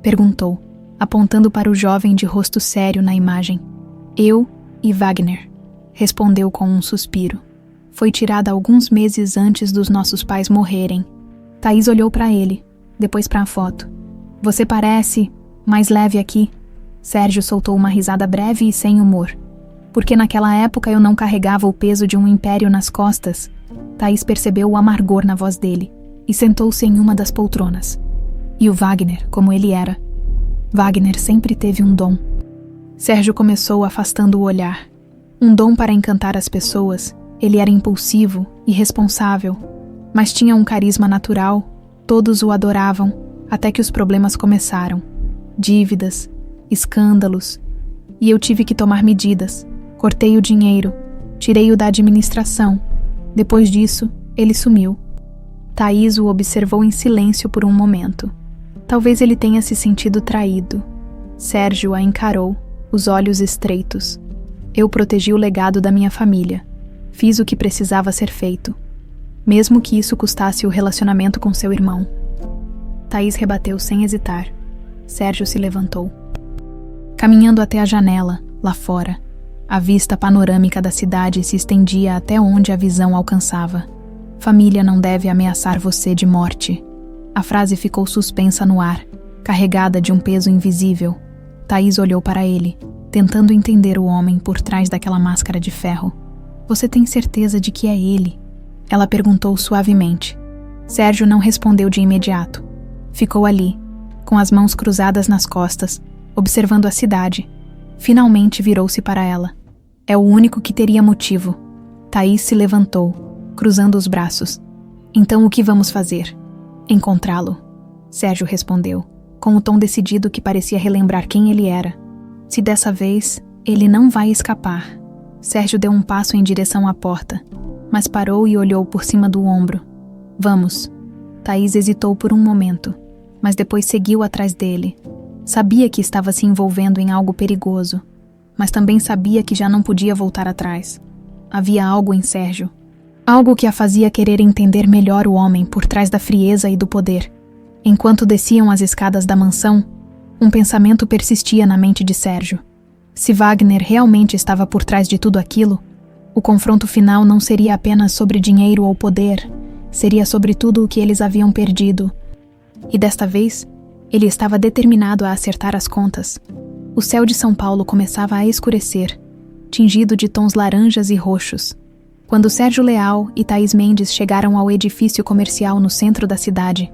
Speaker 1: Perguntou, apontando para o jovem de rosto sério na imagem. Eu e Wagner, respondeu com um suspiro. Foi tirada alguns meses antes dos nossos pais morrerem. Thaís olhou para ele, depois para a foto. Você parece mais leve aqui. Sérgio soltou uma risada breve e sem humor. Porque naquela época eu não carregava o peso de um império nas costas. Thaís percebeu o amargor na voz dele e sentou-se em uma das poltronas. E o Wagner, como ele era. Wagner sempre teve um dom. Sérgio começou afastando o olhar. Um dom para encantar as pessoas. Ele era impulsivo, irresponsável, mas tinha um carisma natural. Todos o adoravam, até que os problemas começaram. Dívidas, escândalos. E eu tive que tomar medidas. Cortei o dinheiro, tirei-o da administração. Depois disso, ele sumiu. Thaís o observou em silêncio por um momento. Talvez ele tenha se sentido traído. Sérgio a encarou, os olhos estreitos. Eu protegi o legado da minha família. Fiz o que precisava ser feito, mesmo que isso custasse o relacionamento com seu irmão. Thaís rebateu sem hesitar. Sérgio se levantou. Caminhando até a janela, lá fora, a vista panorâmica da cidade se estendia até onde a visão alcançava. Família não deve ameaçar você de morte. A frase ficou suspensa no ar, carregada de um peso invisível. Thaís olhou para ele, tentando entender o homem por trás daquela máscara de ferro. Você tem certeza de que é ele? Ela perguntou suavemente. Sérgio não respondeu de imediato. Ficou ali, com as mãos cruzadas nas costas, observando a cidade. Finalmente virou-se para ela. É o único que teria motivo. Thaís se levantou, cruzando os braços. Então o que vamos fazer? Encontrá-lo. Sérgio respondeu, com um tom decidido que parecia relembrar quem ele era. Se dessa vez, ele não vai escapar. Sérgio deu um passo em direção à porta, mas parou e olhou por cima do ombro. Vamos. Thaís hesitou por um momento, mas depois seguiu atrás dele. Sabia que estava se envolvendo em algo perigoso, mas também sabia que já não podia voltar atrás. Havia algo em Sérgio. Algo que a fazia querer entender melhor o homem por trás da frieza e do poder. Enquanto desciam as escadas da mansão, um pensamento persistia na mente de Sérgio. Se Wagner realmente estava por trás de tudo aquilo, o confronto final não seria apenas sobre dinheiro ou poder, seria sobre tudo o que eles haviam perdido. E desta vez, ele estava determinado a acertar as contas. O céu de São Paulo começava a escurecer, tingido de tons laranjas e roxos. Quando Sérgio Leal e Thaís Mendes chegaram ao edifício comercial no centro da cidade,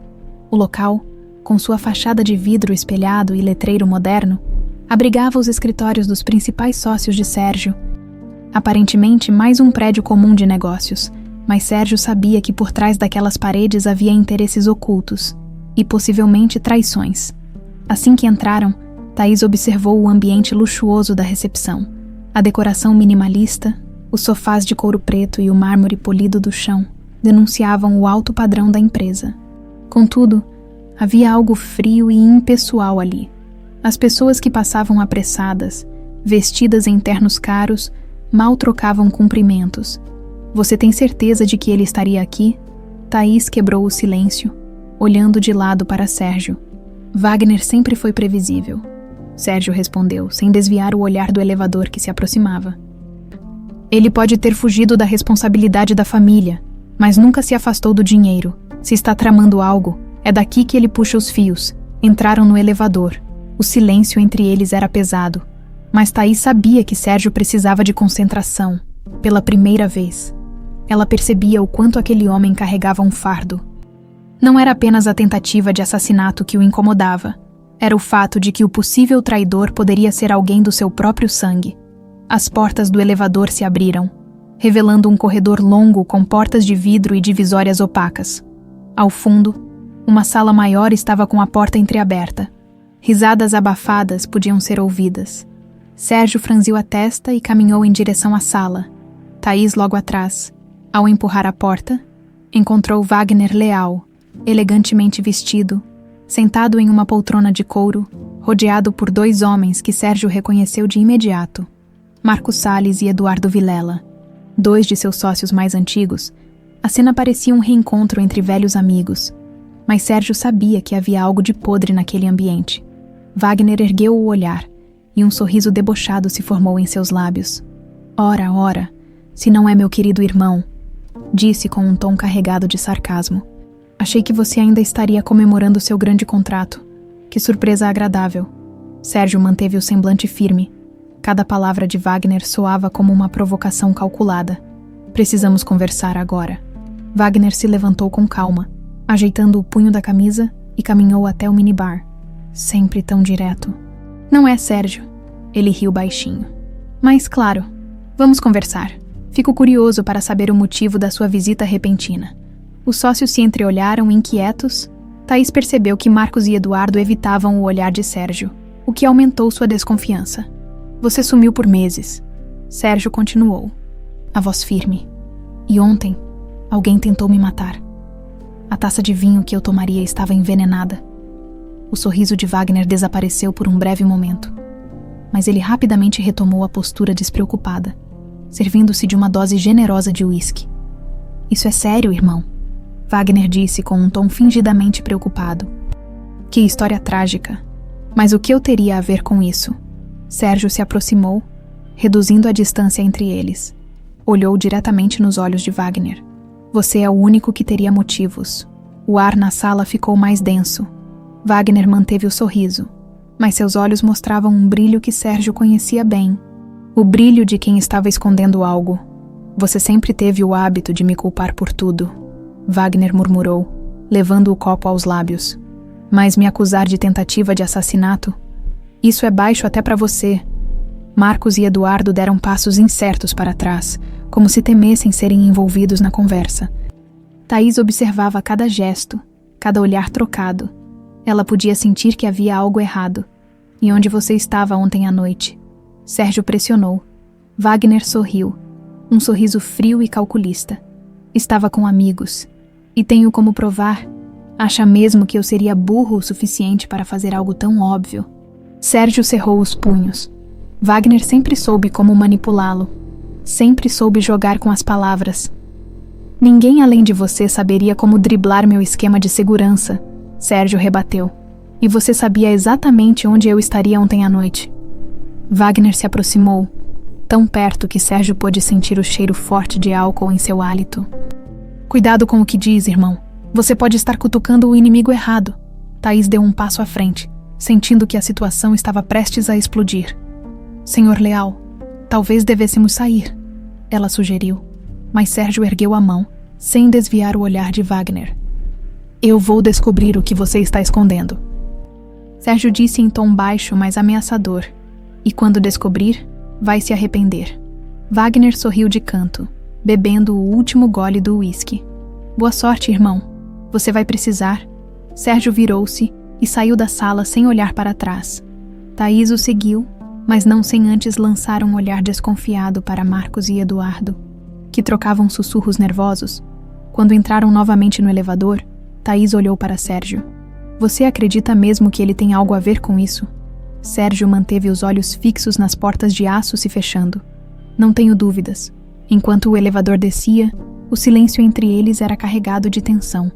Speaker 1: o local, com sua fachada de vidro espelhado e letreiro moderno, abrigava os escritórios dos principais sócios de Sérgio. Aparentemente mais um prédio comum de negócios, mas Sérgio sabia que por trás daquelas paredes havia interesses ocultos e possivelmente traições. Assim que entraram, Thaís observou o ambiente luxuoso da recepção, a decoração minimalista, os sofás de couro preto e o mármore polido do chão denunciavam o alto padrão da empresa. Contudo, havia algo frio e impessoal ali. As pessoas que passavam apressadas, vestidas em ternos caros, mal trocavam cumprimentos. Você tem certeza de que ele estaria aqui? Thaís quebrou o silêncio, olhando de lado para Sérgio. Wagner sempre foi previsível. Sérgio respondeu, sem desviar o olhar do elevador que se aproximava. Ele pode ter fugido da responsabilidade da família, mas nunca se afastou do dinheiro. Se está tramando algo, é daqui que ele puxa os fios. Entraram no elevador. O silêncio entre eles era pesado, mas Thaís sabia que Sérgio precisava de concentração. Pela primeira vez, ela percebia o quanto aquele homem carregava um fardo. Não era apenas a tentativa de assassinato que o incomodava, era o fato de que o possível traidor poderia ser alguém do seu próprio sangue. As portas do elevador se abriram, revelando um corredor longo com portas de vidro e divisórias opacas. Ao fundo, uma sala maior estava com a porta entreaberta. Risadas abafadas podiam ser ouvidas. Sérgio franziu a testa e caminhou em direção à sala. Thaís logo atrás. Ao empurrar a porta, encontrou Wagner Leal, elegantemente vestido, sentado em uma poltrona de couro, rodeado por dois homens que Sérgio reconheceu de imediato. Marcos Salles e Eduardo Vilela, dois de seus sócios mais antigos. A cena parecia um reencontro entre velhos amigos, mas Sérgio sabia que havia algo de podre naquele ambiente. Wagner ergueu o olhar, e um sorriso debochado se formou em seus lábios. Ora, ora, se não é meu querido irmão, disse com um tom carregado de sarcasmo. Achei que você ainda estaria comemorando seu grande contrato. Que surpresa agradável. Sérgio manteve o semblante firme. Cada palavra de Wagner soava como uma provocação calculada. Precisamos conversar agora. Wagner se levantou com calma, ajeitando o punho da camisa e caminhou até o minibar. Sempre tão direto. Não é, Sérgio. Ele riu baixinho. Mas, claro, vamos conversar. Fico curioso para saber o motivo da sua visita repentina. Os sócios se entreolharam inquietos. Thaís percebeu que Marcos e Eduardo evitavam o olhar de Sérgio, o que aumentou sua desconfiança. Você sumiu por meses. Sérgio continuou, a voz firme. E ontem, Alguém tentou me matar. A taça de vinho que eu tomaria estava envenenada. O sorriso de Wagner desapareceu por um breve momento, mas ele rapidamente retomou a postura despreocupada, servindo-se de uma dose generosa de uísque. Isso é sério, irmão, Wagner disse com um tom fingidamente preocupado. Que história trágica. Mas o que eu teria a ver com isso? Sérgio se aproximou, reduzindo a distância entre eles. Olhou diretamente nos olhos de Wagner. Você é o único que teria motivos. O ar na sala ficou mais denso. Wagner manteve o sorriso, mas seus olhos mostravam um brilho que Sérgio conhecia bem. O brilho de quem estava escondendo algo. Você sempre teve o hábito de me culpar por tudo, Wagner murmurou, levando o copo aos lábios. Mas me acusar de tentativa de assassinato? Isso é baixo até para você. Marcos e Eduardo deram passos incertos para trás, como se temessem serem envolvidos na conversa. Thaís observava cada gesto, cada olhar trocado. Ela podia sentir que havia algo errado. E onde você estava ontem à noite? Sérgio pressionou. Wagner sorriu, um sorriso frio e calculista. Estava com amigos. E tenho como provar. Acha mesmo que eu seria burro o suficiente para fazer algo tão óbvio? Sérgio cerrou os punhos. Wagner sempre soube como manipulá-lo. Sempre soube jogar com as palavras. Ninguém além de você saberia como driblar meu esquema de segurança, Sérgio rebateu. E você sabia exatamente onde eu estaria ontem à noite. Wagner se aproximou, tão perto que Sérgio pôde sentir o cheiro forte de álcool em seu hálito. Cuidado com o que diz, irmão. Você pode estar cutucando o inimigo errado. Thaís deu um passo à frente, sentindo que a situação estava prestes a explodir. Senhor Leal, talvez devêssemos sair, ela sugeriu, mas Sérgio ergueu a mão, sem desviar o olhar de Wagner. Eu vou descobrir o que você está escondendo. Sérgio disse em tom baixo, mas ameaçador. E quando descobrir, vai se arrepender. Wagner sorriu de canto, bebendo o último gole do uísque. Boa sorte, irmão. Você vai precisar. Sérgio virou-se e saiu da sala sem olhar para trás. Thaís o seguiu, mas não sem antes lançar um olhar desconfiado para Marcos e Eduardo, que trocavam sussurros nervosos. Quando entraram novamente no elevador, Thaís olhou para Sérgio. Você acredita mesmo que ele tem algo a ver com isso? Sérgio manteve os olhos fixos nas portas de aço se fechando. Não tenho dúvidas. Enquanto o elevador descia, o silêncio entre eles era carregado de tensão.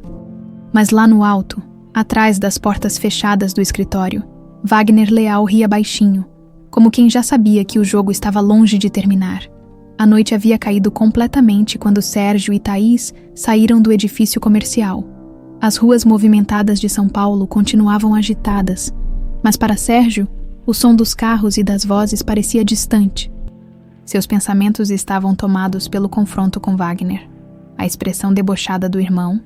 Speaker 1: Mas lá no alto, atrás das portas fechadas do escritório, Wagner Leal ria baixinho, como quem já sabia que o jogo estava longe de terminar. A noite havia caído completamente quando Sérgio e Thaís saíram do edifício comercial. As ruas movimentadas de São Paulo continuavam agitadas, mas para Sérgio, o som dos carros e das vozes parecia distante. Seus pensamentos estavam tomados pelo confronto com Wagner. A expressão debochada do irmão,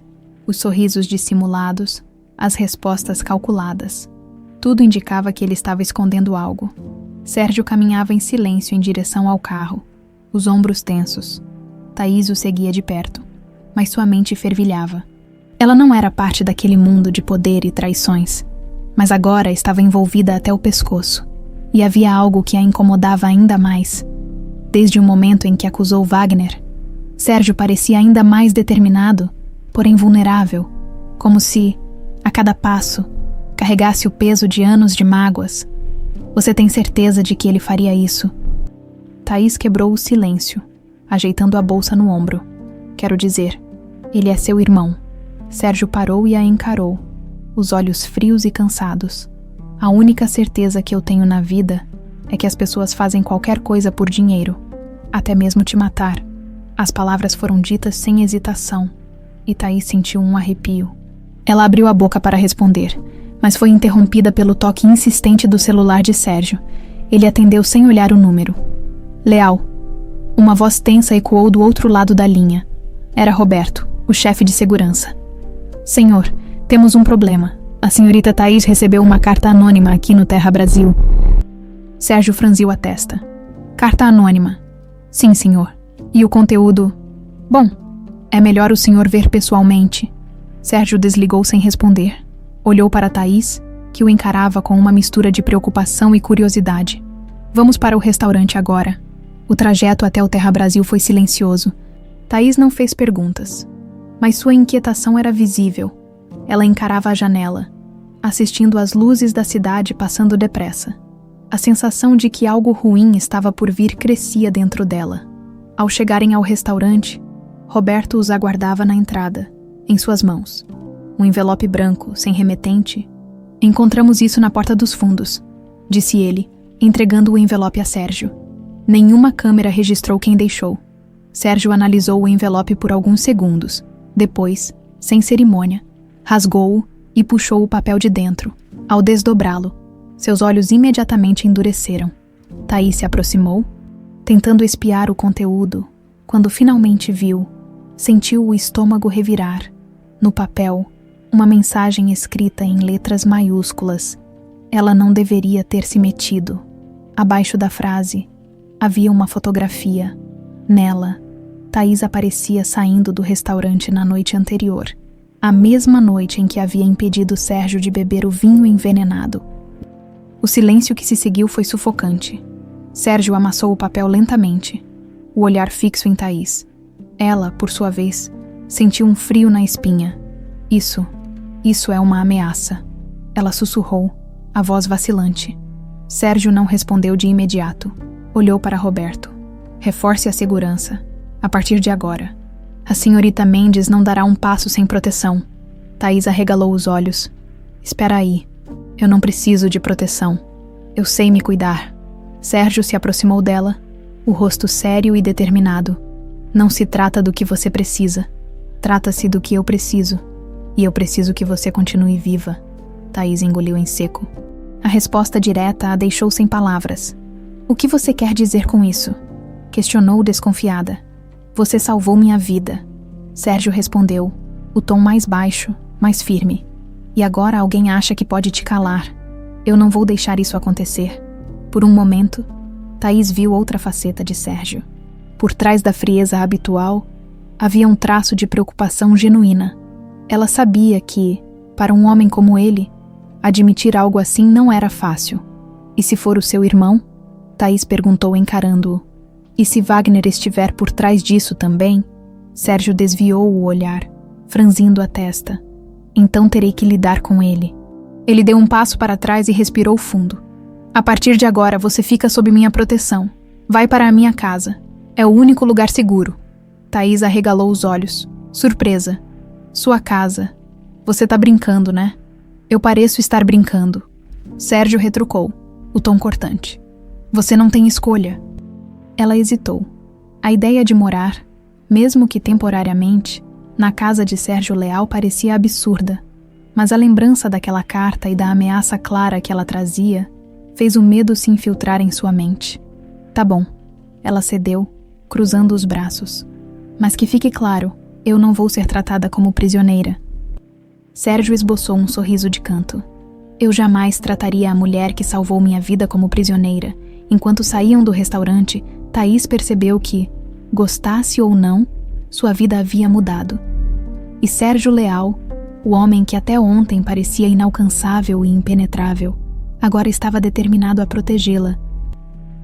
Speaker 1: os sorrisos dissimulados, as respostas calculadas. Tudo indicava que ele estava escondendo algo. Sérgio caminhava em silêncio em direção ao carro, os ombros tensos. Thaís o seguia de perto, mas sua mente fervilhava. Ela não era parte daquele mundo de poder e traições, mas agora estava envolvida até o pescoço, e havia algo que a incomodava ainda mais. Desde o momento em que acusou Wagner, Sérgio parecia ainda mais determinado, porém vulnerável, como se, a cada passo, carregasse o peso de anos de mágoas. Você tem certeza de que ele faria isso? Thaís quebrou o silêncio, ajeitando a bolsa no ombro. Quero dizer, ele é seu irmão. Sérgio parou e a encarou, os olhos frios e cansados. A única certeza que eu tenho na vida é que as pessoas fazem qualquer coisa por dinheiro, até mesmo te matar. As palavras foram ditas sem hesitação, e Thaís sentiu um arrepio. Ela abriu a boca para responder, mas foi interrompida pelo toque insistente do celular de Sérgio. Ele atendeu sem olhar o número. Leal. Uma voz tensa ecoou do outro lado da linha. Era Roberto, o chefe de segurança. Senhor, temos um problema. A senhorita Thaís recebeu uma carta anônima aqui no Terra Brasil. Sérgio franziu a testa. Carta anônima. Sim, senhor. E o conteúdo? Bom, é melhor o senhor ver pessoalmente. Sérgio desligou sem responder. Olhou para Thaís, que o encarava com uma mistura de preocupação e curiosidade. Vamos para o restaurante agora. O trajeto até o Terra Brasil foi silencioso. Thaís não fez perguntas. mas sua inquietação era visível. Ela encarava a janela, assistindo às luzes da cidade passando depressa. A sensação de que algo ruim estava por vir crescia dentro dela. Ao chegarem ao restaurante, Roberto os aguardava na entrada, em suas mãos. Um envelope branco, sem remetente. Encontramos isso na porta dos fundos, disse ele, entregando o envelope a Sérgio. Nenhuma câmera registrou quem deixou. Sérgio analisou o envelope por alguns segundos. Depois, sem cerimônia, rasgou-o e puxou o papel de dentro. Ao desdobrá-lo, seus olhos imediatamente endureceram. Thaís se aproximou, tentando espiar o conteúdo. Quando finalmente viu, sentiu o estômago revirar. No papel, uma mensagem escrita em letras maiúsculas. Ela não deveria ter se metido. Abaixo da frase, havia uma fotografia. Nela, Thaís aparecia saindo do restaurante na noite anterior, a mesma noite em que havia impedido Sérgio de beber o vinho envenenado. O silêncio que se seguiu foi sufocante. Sérgio amassou o papel lentamente, o olhar fixo em Thaís. Ela, por sua vez, sentiu um frio na espinha. Isso é uma ameaça. Ela sussurrou, a voz vacilante. Sérgio não respondeu de imediato. Olhou para Roberto. Reforce a segurança. A partir de agora. A senhorita Mendes não dará um passo sem proteção. Thaís arregalou os olhos. Espera aí. Eu não preciso de proteção. Eu sei me cuidar. Sérgio se aproximou dela, o rosto sério e determinado. Não se trata do que você precisa. Trata-se do que eu preciso. E eu preciso que você continue viva. Thaís engoliu em seco. A resposta direta a deixou sem palavras. O que você quer dizer com isso? Questionou desconfiada. Você salvou minha vida. Sérgio respondeu, o tom mais baixo, mais firme. E agora alguém acha que pode te calar. Eu não vou deixar isso acontecer. Por um momento, Thaís viu outra faceta de Sérgio. Por trás da frieza habitual, havia um traço de preocupação genuína. Ela sabia que, para um homem como ele, admitir algo assim não era fácil. E se for o seu irmão? Thaís perguntou encarando-o. E se Wagner estiver por trás disso também? Sérgio desviou o olhar, franzindo a testa. Então terei que lidar com ele. Ele deu um passo para trás e respirou fundo. A partir de agora você fica sob minha proteção. Vai para a minha casa. É o único lugar seguro. Thaís arregalou os olhos, surpresa. Sua casa. Você tá brincando, né? Eu pareço estar brincando. Sérgio retrucou, o tom cortante. Você não tem escolha. Ela hesitou. A ideia de morar, mesmo que temporariamente, na casa de Sérgio Leal parecia absurda, mas a lembrança daquela carta e da ameaça clara que ela trazia fez o medo se infiltrar em sua mente. Tá bom, ela cedeu, cruzando os braços. Mas que fique claro, eu não vou ser tratada como prisioneira. Sérgio esboçou um sorriso de canto. Eu jamais trataria a mulher que salvou minha vida como prisioneira. Enquanto saíam do restaurante, Thaís percebeu que, gostasse ou não, sua vida havia mudado. E Sérgio Leal, o homem que até ontem parecia inalcançável e impenetrável, agora estava determinado a protegê-la.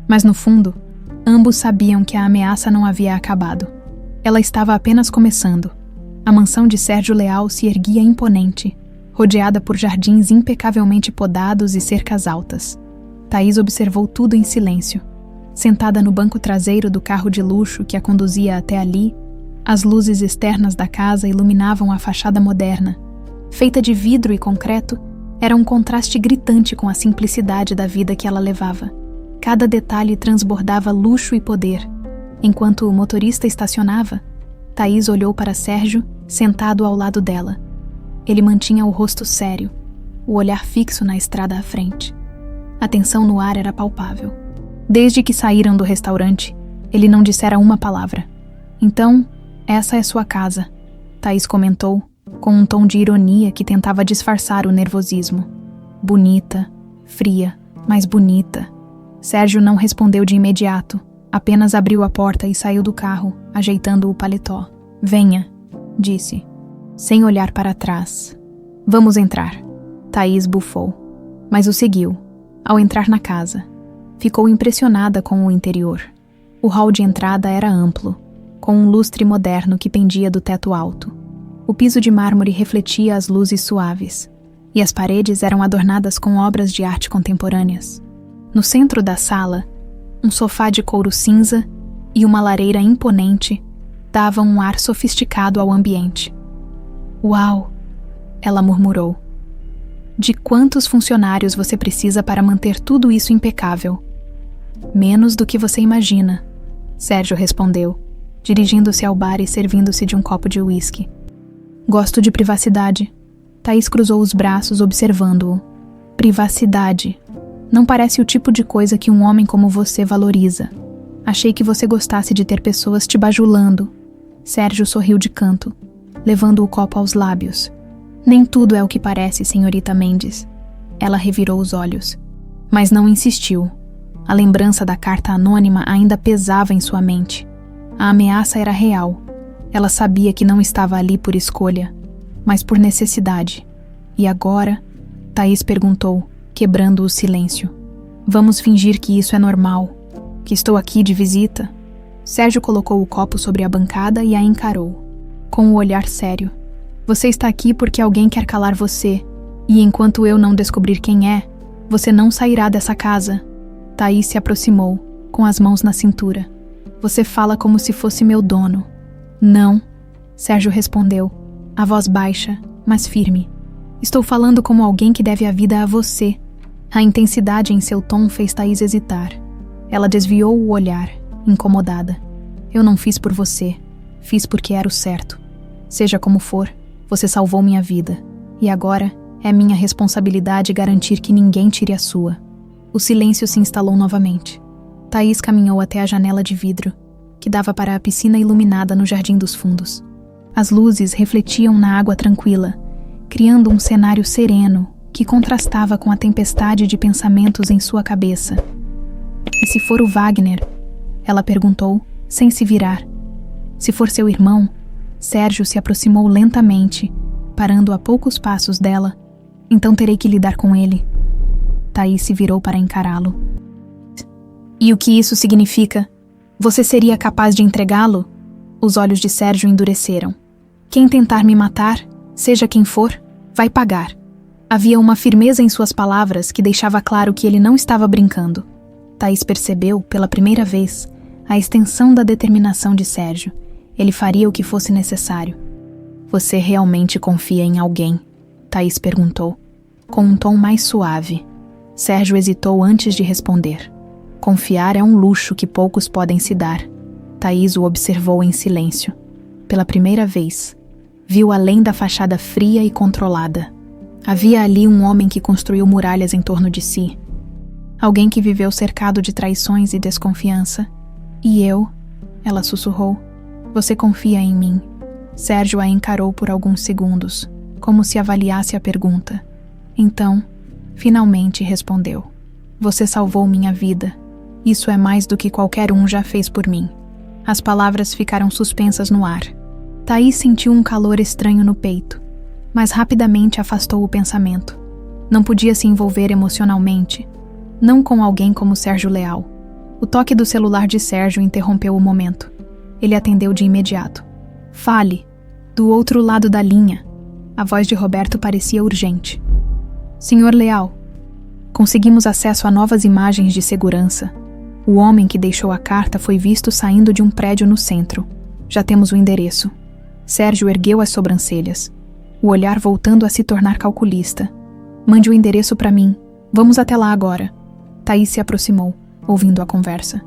Speaker 1: Mas no fundo, ambos sabiam que a ameaça não havia acabado. Ela estava apenas começando. A mansão de Sérgio Leal se erguia imponente, rodeada por jardins impecavelmente podados e cercas altas. Thaís observou tudo em silêncio. Sentada no banco traseiro do carro de luxo que a conduzia até ali, as luzes externas da casa iluminavam a fachada moderna. Feita de vidro e concreto, era um contraste gritante com a simplicidade da vida que ela levava. Cada detalhe transbordava luxo e poder. Enquanto o motorista estacionava, Thaís olhou para Sérgio, sentado ao lado dela. Ele mantinha o rosto sério, o olhar fixo na estrada à frente. A tensão no ar era palpável. Desde que saíram do restaurante, ele não dissera uma palavra. Então, essa é sua casa, Thaís comentou, com um tom de ironia que tentava disfarçar o nervosismo. Bonita, fria, mas bonita. Sérgio não respondeu de imediato, apenas abriu a porta e saiu do carro, ajeitando o paletó. Venha, disse, sem olhar para trás. Vamos entrar. Thaís bufou, mas o seguiu. Ao entrar na casa, ficou impressionada com o interior. O hall de entrada era amplo, com um lustre moderno que pendia do teto alto. O piso de mármore refletia as luzes suaves, e as paredes eram adornadas com obras de arte contemporâneas. No centro da sala, um sofá de couro cinza e uma lareira imponente davam um ar sofisticado ao ambiente. "Uau!" ela murmurou. "De quantos funcionários você precisa para manter tudo isso impecável?" "Menos do que você imagina", Sérgio respondeu, dirigindo-se ao bar e servindo-se de um copo de uísque. "Gosto de privacidade." Thaís cruzou os braços observando-o. "Privacidade. Não parece o tipo de coisa que um homem como você valoriza. Achei que você gostasse de ter pessoas te bajulando." Sérgio sorriu de canto, levando o copo aos lábios. "Nem tudo é o que parece, senhorita Mendes." Ela revirou os olhos, mas não insistiu. A lembrança da carta anônima ainda pesava em sua mente. A ameaça era real. Ela sabia que não estava ali por escolha, mas por necessidade. "E agora?" Thaís perguntou, quebrando o silêncio. "Vamos fingir que isso é normal, que estou aqui de visita." Sérgio colocou o copo sobre a bancada e a encarou, com o olhar sério. "Você está aqui porque alguém quer calar você, e enquanto eu não descobrir quem é, você não sairá dessa casa." Thaís se aproximou, com as mãos na cintura. "Você fala como se fosse meu dono." "Não", Sérgio respondeu, a voz baixa, mas firme. "Estou falando como alguém que deve a vida a você." A intensidade em seu tom fez Thaís hesitar. Ela desviou o olhar, incomodada. "Eu não fiz por você. Fiz porque era o certo. Seja como for, você salvou minha vida. E agora é minha responsabilidade garantir que ninguém tire a sua." O silêncio se instalou novamente. Thaís caminhou até a janela de vidro, que dava para a piscina iluminada no jardim dos fundos. As luzes refletiam na água tranquila, criando um cenário sereno que contrastava com a tempestade de pensamentos em sua cabeça. "E se for o Wagner?" ela perguntou, sem se virar. "Se for seu irmão?" Sérgio se aproximou lentamente, parando a poucos passos dela. "Então terei que lidar com ele." Thaís se virou para encará-lo. "E o que isso significa? Você seria capaz de entregá-lo?" Os olhos de Sérgio endureceram. "Quem tentar me matar, seja quem for, vai pagar." Havia uma firmeza em suas palavras que deixava claro que ele não estava brincando. Thaís percebeu, pela primeira vez, a extensão da determinação de Sérgio. Ele faria o que fosse necessário. "Você realmente confia em alguém?" Thaís perguntou, com um tom mais suave. Sérgio hesitou antes de responder. Confiar é um luxo que poucos podem se dar. Thaís o observou em silêncio. Pela primeira vez, viu além da fachada fria e controlada. Havia ali um homem que construiu muralhas em torno de si. Alguém que viveu cercado de traições e desconfiança. "E eu?" ela sussurrou. "Você confia em mim?" Sérgio a encarou por alguns segundos, como se avaliasse a pergunta. Então, finalmente respondeu. "Você salvou minha vida. Isso é mais do que qualquer um já fez por mim." As palavras ficaram suspensas no ar. Thaís sentiu um calor estranho no peito, mas rapidamente afastou o pensamento. Não podia se envolver emocionalmente, não com alguém como Sérgio Leal. O toque do celular de Sérgio interrompeu o momento. Ele atendeu de imediato. "Fale, do outro lado da linha." A voz de Roberto parecia urgente. "Senhor Leal, conseguimos acesso a novas imagens de segurança. O homem que deixou a carta foi visto saindo de um prédio no centro. Já temos o endereço." Sérgio ergueu as sobrancelhas, o olhar voltando a se tornar calculista. "Mande o endereço para mim. Vamos até lá agora." Thaís se aproximou, ouvindo a conversa.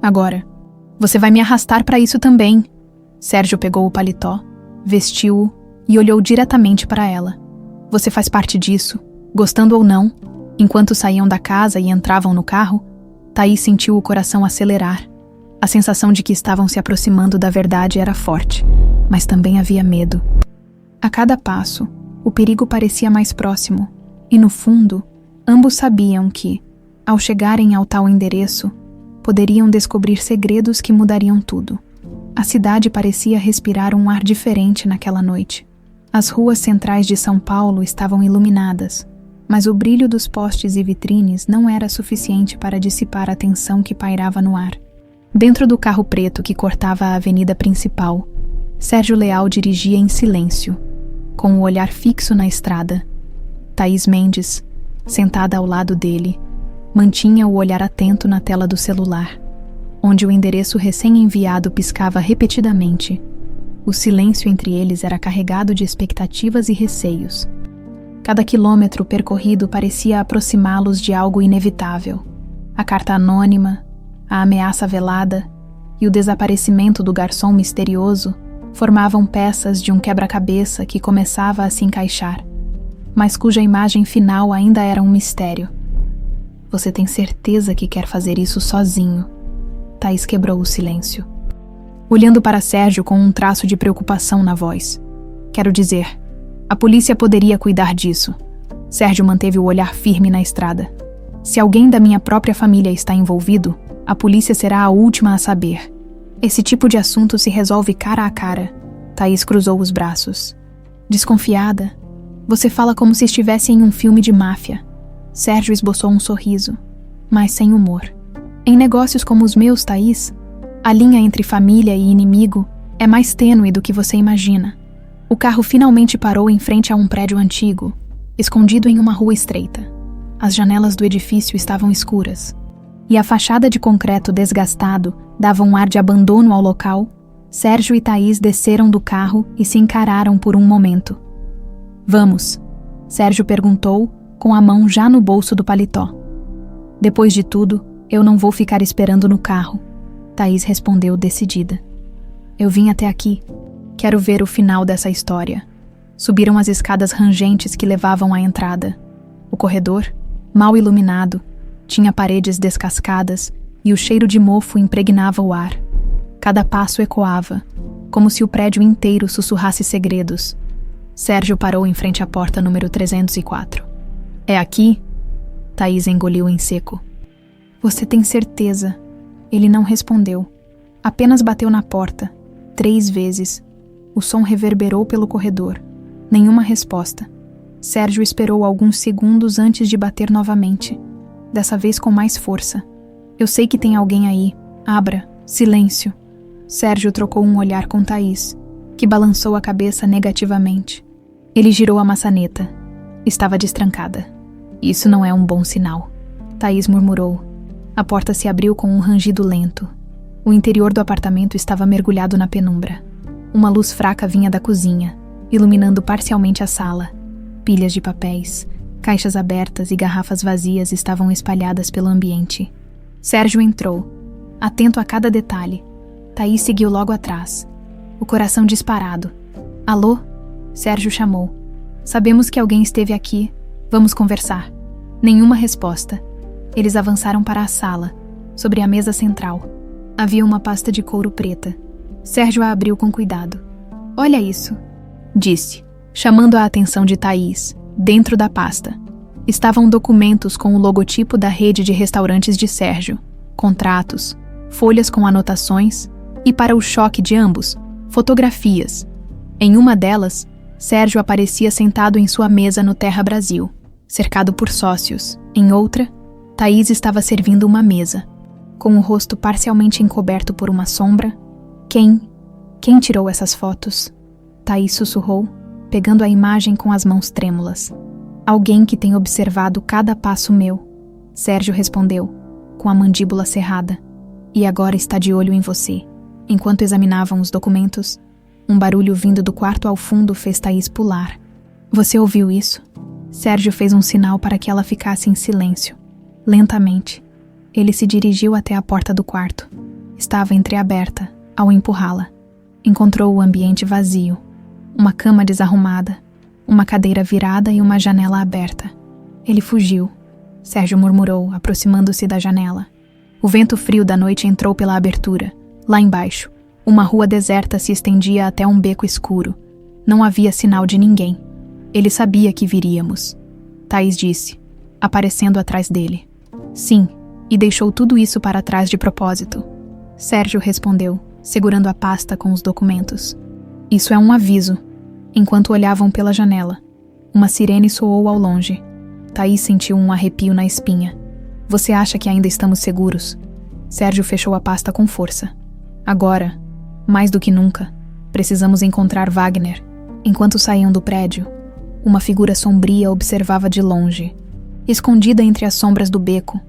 Speaker 1: "Agora, você vai me arrastar para isso também." Sérgio pegou o paletó, vestiu-o e olhou diretamente para ela. "Você faz parte disso, gostando ou não." Enquanto saíam da casa e entravam no carro, Thaís sentiu o coração acelerar. A sensação de que estavam se aproximando da verdade era forte, mas também havia medo. A cada passo, o perigo parecia mais próximo, e no fundo, ambos sabiam que, ao chegarem ao tal endereço, poderiam descobrir segredos que mudariam tudo. A cidade parecia respirar um ar diferente naquela noite. As ruas centrais de São Paulo estavam iluminadas, mas o brilho dos postes e vitrines não era suficiente para dissipar a tensão que pairava no ar. Dentro do carro preto que cortava a avenida principal, Sérgio Leal dirigia em silêncio, com o olhar fixo na estrada. Thaís Mendes, sentada ao lado dele, mantinha o olhar atento na tela do celular, onde o endereço recém-enviado piscava repetidamente. O silêncio entre eles era carregado de expectativas e receios. Cada quilômetro percorrido parecia aproximá-los de algo inevitável. A carta anônima, a ameaça velada e o desaparecimento do garçom misterioso formavam peças de um quebra-cabeça que começava a se encaixar, mas cuja imagem final ainda era um mistério. Você tem certeza que quer fazer isso sozinho? Thaís quebrou o silêncio, olhando para Sérgio com um traço de preocupação na voz. Quero dizer, a polícia poderia cuidar disso. Sérgio manteve o olhar firme na estrada. Se alguém da minha própria família está envolvido, a polícia será a última a saber. Esse tipo de assunto se resolve cara a cara. Thaís cruzou os braços. Desconfiada, você fala como se estivesse em um filme de máfia. Sérgio esboçou um sorriso, mas sem humor. Em negócios como os meus, Thaís, a linha entre família e inimigo é mais tênue do que você imagina. O carro finalmente parou em frente a um prédio antigo, escondido em uma rua estreita. As janelas do edifício estavam escuras, e a fachada de concreto desgastado dava um ar de abandono ao local. Sérgio e Thaís desceram do carro e se encararam por um momento. Vamos? Sérgio perguntou, com a mão já no bolso do paletó. Depois de tudo, eu não vou ficar esperando no carro. Thaís respondeu decidida. Eu vim até aqui. Quero ver o final dessa história. Subiram as escadas rangentes que levavam à entrada. O corredor, mal iluminado, tinha paredes descascadas e o cheiro de mofo impregnava o ar. Cada passo ecoava, como se o prédio inteiro sussurrasse segredos. Sérgio parou em frente à porta número 304. É aqui? Thaís engoliu em seco. Você tem certeza? Ele não respondeu. Apenas bateu na porta, 3 vezes. O som reverberou pelo corredor. Nenhuma resposta. Sérgio esperou alguns segundos antes de bater novamente, dessa vez com mais força. Eu sei que tem alguém aí. Abra. Silêncio. Sérgio trocou um olhar com Thaís, que balançou a cabeça negativamente. Ele girou a maçaneta. Estava destrancada. Isso não é um bom sinal. Thaís murmurou. A porta se abriu com um rangido lento. O interior do apartamento estava mergulhado na penumbra. Uma luz fraca vinha da cozinha, iluminando parcialmente a sala. Pilhas de papéis, caixas abertas e garrafas vazias estavam espalhadas pelo ambiente. Sérgio entrou, atento a cada detalhe. Thaís seguiu logo atrás, o coração disparado. Alô? Sérgio chamou. Sabemos que alguém esteve aqui. Vamos conversar. Nenhuma resposta. Eles avançaram para a sala, sobre a mesa central. Havia uma pasta de couro preta. Sérgio a abriu com cuidado. Olha isso, disse, chamando a atenção de Thaís. Dentro da pasta estavam documentos com o logotipo da rede de restaurantes de Sérgio, contratos, folhas com anotações e, para o choque de ambos, fotografias. Em uma delas, Sérgio aparecia sentado em sua mesa no Terra Brasil, cercado por sócios. Em outra, Thaís estava servindo uma mesa, com o rosto parcialmente encoberto por uma sombra. Quem tirou essas fotos? Thaís sussurrou, pegando a imagem com as mãos trêmulas. Alguém que tem observado cada passo meu. Sérgio respondeu, com a mandíbula cerrada. E agora está de olho em você. Enquanto examinavam os documentos, um barulho vindo do quarto ao fundo fez Thaís pular. Você ouviu isso? Sérgio fez um sinal para que ela ficasse em silêncio. Lentamente, ele se dirigiu até a porta do quarto. Estava entreaberta. Ao empurrá-la, encontrou o ambiente vazio. Uma cama desarrumada, uma cadeira virada e uma janela aberta. Ele fugiu. Sérgio murmurou, aproximando-se da janela. O vento frio da noite entrou pela abertura. Lá embaixo, uma rua deserta se estendia até um beco escuro. Não havia sinal de ninguém. Ele sabia que viríamos. Thaís disse, aparecendo atrás dele. Sim, e deixou tudo isso para trás de propósito. Sérgio respondeu, segurando a pasta com os documentos. Isso é um aviso. Enquanto olhavam pela janela, uma sirene soou ao longe. Thaís sentiu um arrepio na espinha. Você acha que ainda estamos seguros? Sérgio fechou a pasta com força. Agora, mais do que nunca, Precisamos encontrar Wagner. Enquanto saíam do prédio, uma figura sombria observava de longe. Escondida entre as sombras do beco,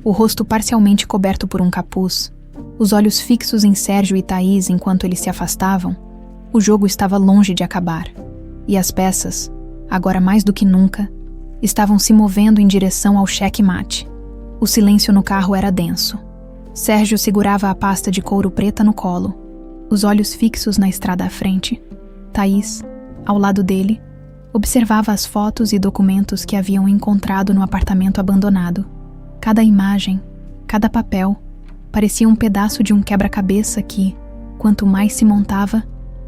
Speaker 1: o rosto parcialmente coberto por um capuz, os olhos fixos em Sérgio e Thaís enquanto eles se afastavam, o jogo estava longe de acabar. E as peças, agora mais do que nunca, estavam se movendo em direção ao checkmate. O silêncio no carro era denso. Sérgio segurava a pasta de couro preta no colo, os olhos fixos na estrada à frente. Thaís, ao lado dele, observava as fotos e documentos que haviam encontrado no apartamento abandonado. Cada imagem, cada papel, parecia um pedaço de um quebra-cabeça que, quanto mais se montava,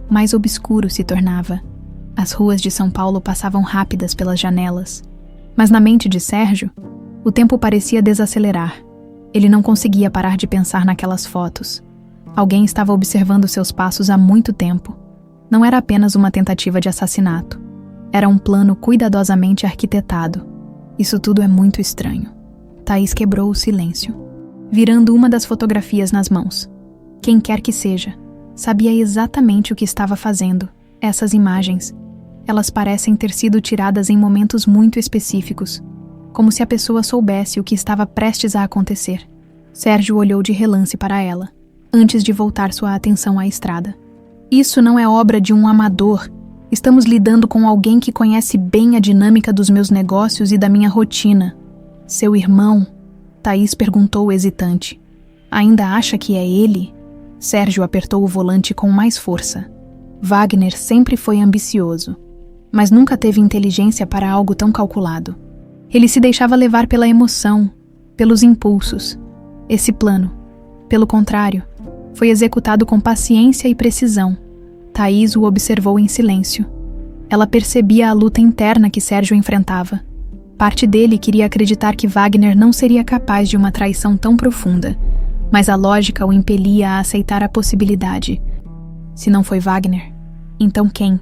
Speaker 1: mais obscuro se tornava. As ruas de São Paulo passavam rápidas pelas janelas. Mas na mente de Sérgio, o tempo parecia desacelerar. Ele não conseguia parar de pensar naquelas fotos. Alguém estava observando seus passos há muito tempo. Não era apenas uma tentativa de assassinato. Era um plano cuidadosamente arquitetado. Isso tudo é muito estranho. Thaís quebrou o silêncio, virando uma das fotografias nas mãos. Quem quer que seja, sabia exatamente o que estava fazendo. Essas imagens, elas parecem ter sido tiradas em momentos muito específicos, como se a pessoa soubesse o que estava prestes a acontecer. Sérgio olhou de relance para ela, antes de voltar sua atenção à estrada. Isso não é obra de um amador. Estamos lidando com alguém que conhece bem a dinâmica dos meus negócios e da minha rotina. Seu irmão? Thaís perguntou hesitante. Ainda acha que é ele? Sérgio apertou o volante com mais força. Wagner sempre foi ambicioso, mas nunca teve inteligência para algo tão calculado. Ele se deixava levar pela emoção, pelos impulsos. Esse plano, pelo contrário, foi executado com paciência e precisão. Thaís o observou em silêncio. Ela percebia a luta interna que Sérgio enfrentava. Parte dele queria acreditar que Wagner não seria capaz de uma traição tão profunda, mas a lógica o impelia a aceitar a possibilidade. Se não foi Wagner, então quem?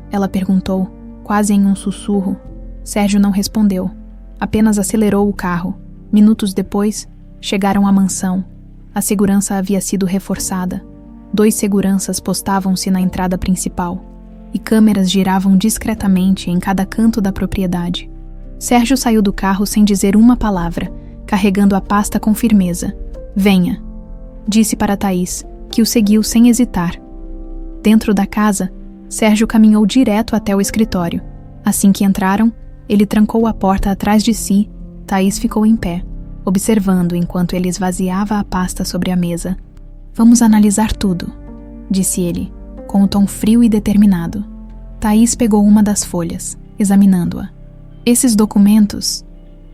Speaker 1: Ela perguntou, quase em um sussurro. Sérgio não respondeu, apenas acelerou o carro. Minutos depois, chegaram à mansão. A segurança havia sido reforçada. 2 seguranças postavam-se na entrada principal, e câmeras giravam discretamente em cada canto da propriedade. Sérgio saiu do carro sem dizer uma palavra, carregando a pasta com firmeza. Venha, disse para Thaís, que o seguiu sem hesitar. Dentro da casa, Sérgio caminhou direto até o escritório. Assim que entraram, ele trancou a porta atrás de si. Thaís ficou em pé, observando enquanto ele esvaziava a pasta sobre a mesa. Vamos analisar tudo, disse ele, com um tom frio e determinado. Thaís pegou uma das folhas, examinando-a. Esses documentos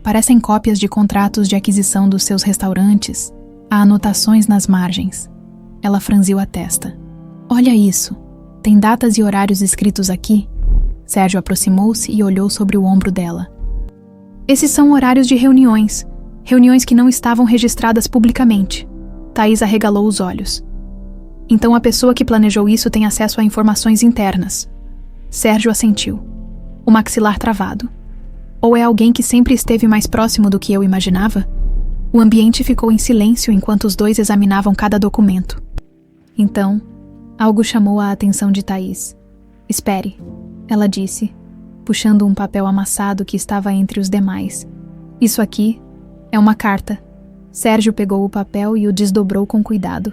Speaker 1: parecem cópias de contratos de aquisição dos seus restaurantes. Há anotações nas margens. Ela franziu a testa. Olha isso. Tem datas e horários escritos aqui? Sérgio aproximou-se e olhou sobre o ombro dela. Esses são horários de reuniões. Reuniões que não estavam registradas publicamente. Thaís arregalou os olhos. Então a pessoa que planejou isso tem acesso a informações internas. Sérgio assentiu, o maxilar travado. Ou é alguém que sempre esteve mais próximo do que eu imaginava? O ambiente ficou em silêncio enquanto os dois examinavam cada documento. Então, algo chamou a atenção de Thaís. Espere, ela disse, puxando um papel amassado que estava entre os demais. Isso aqui é uma carta. Sérgio pegou o papel e o desdobrou com cuidado.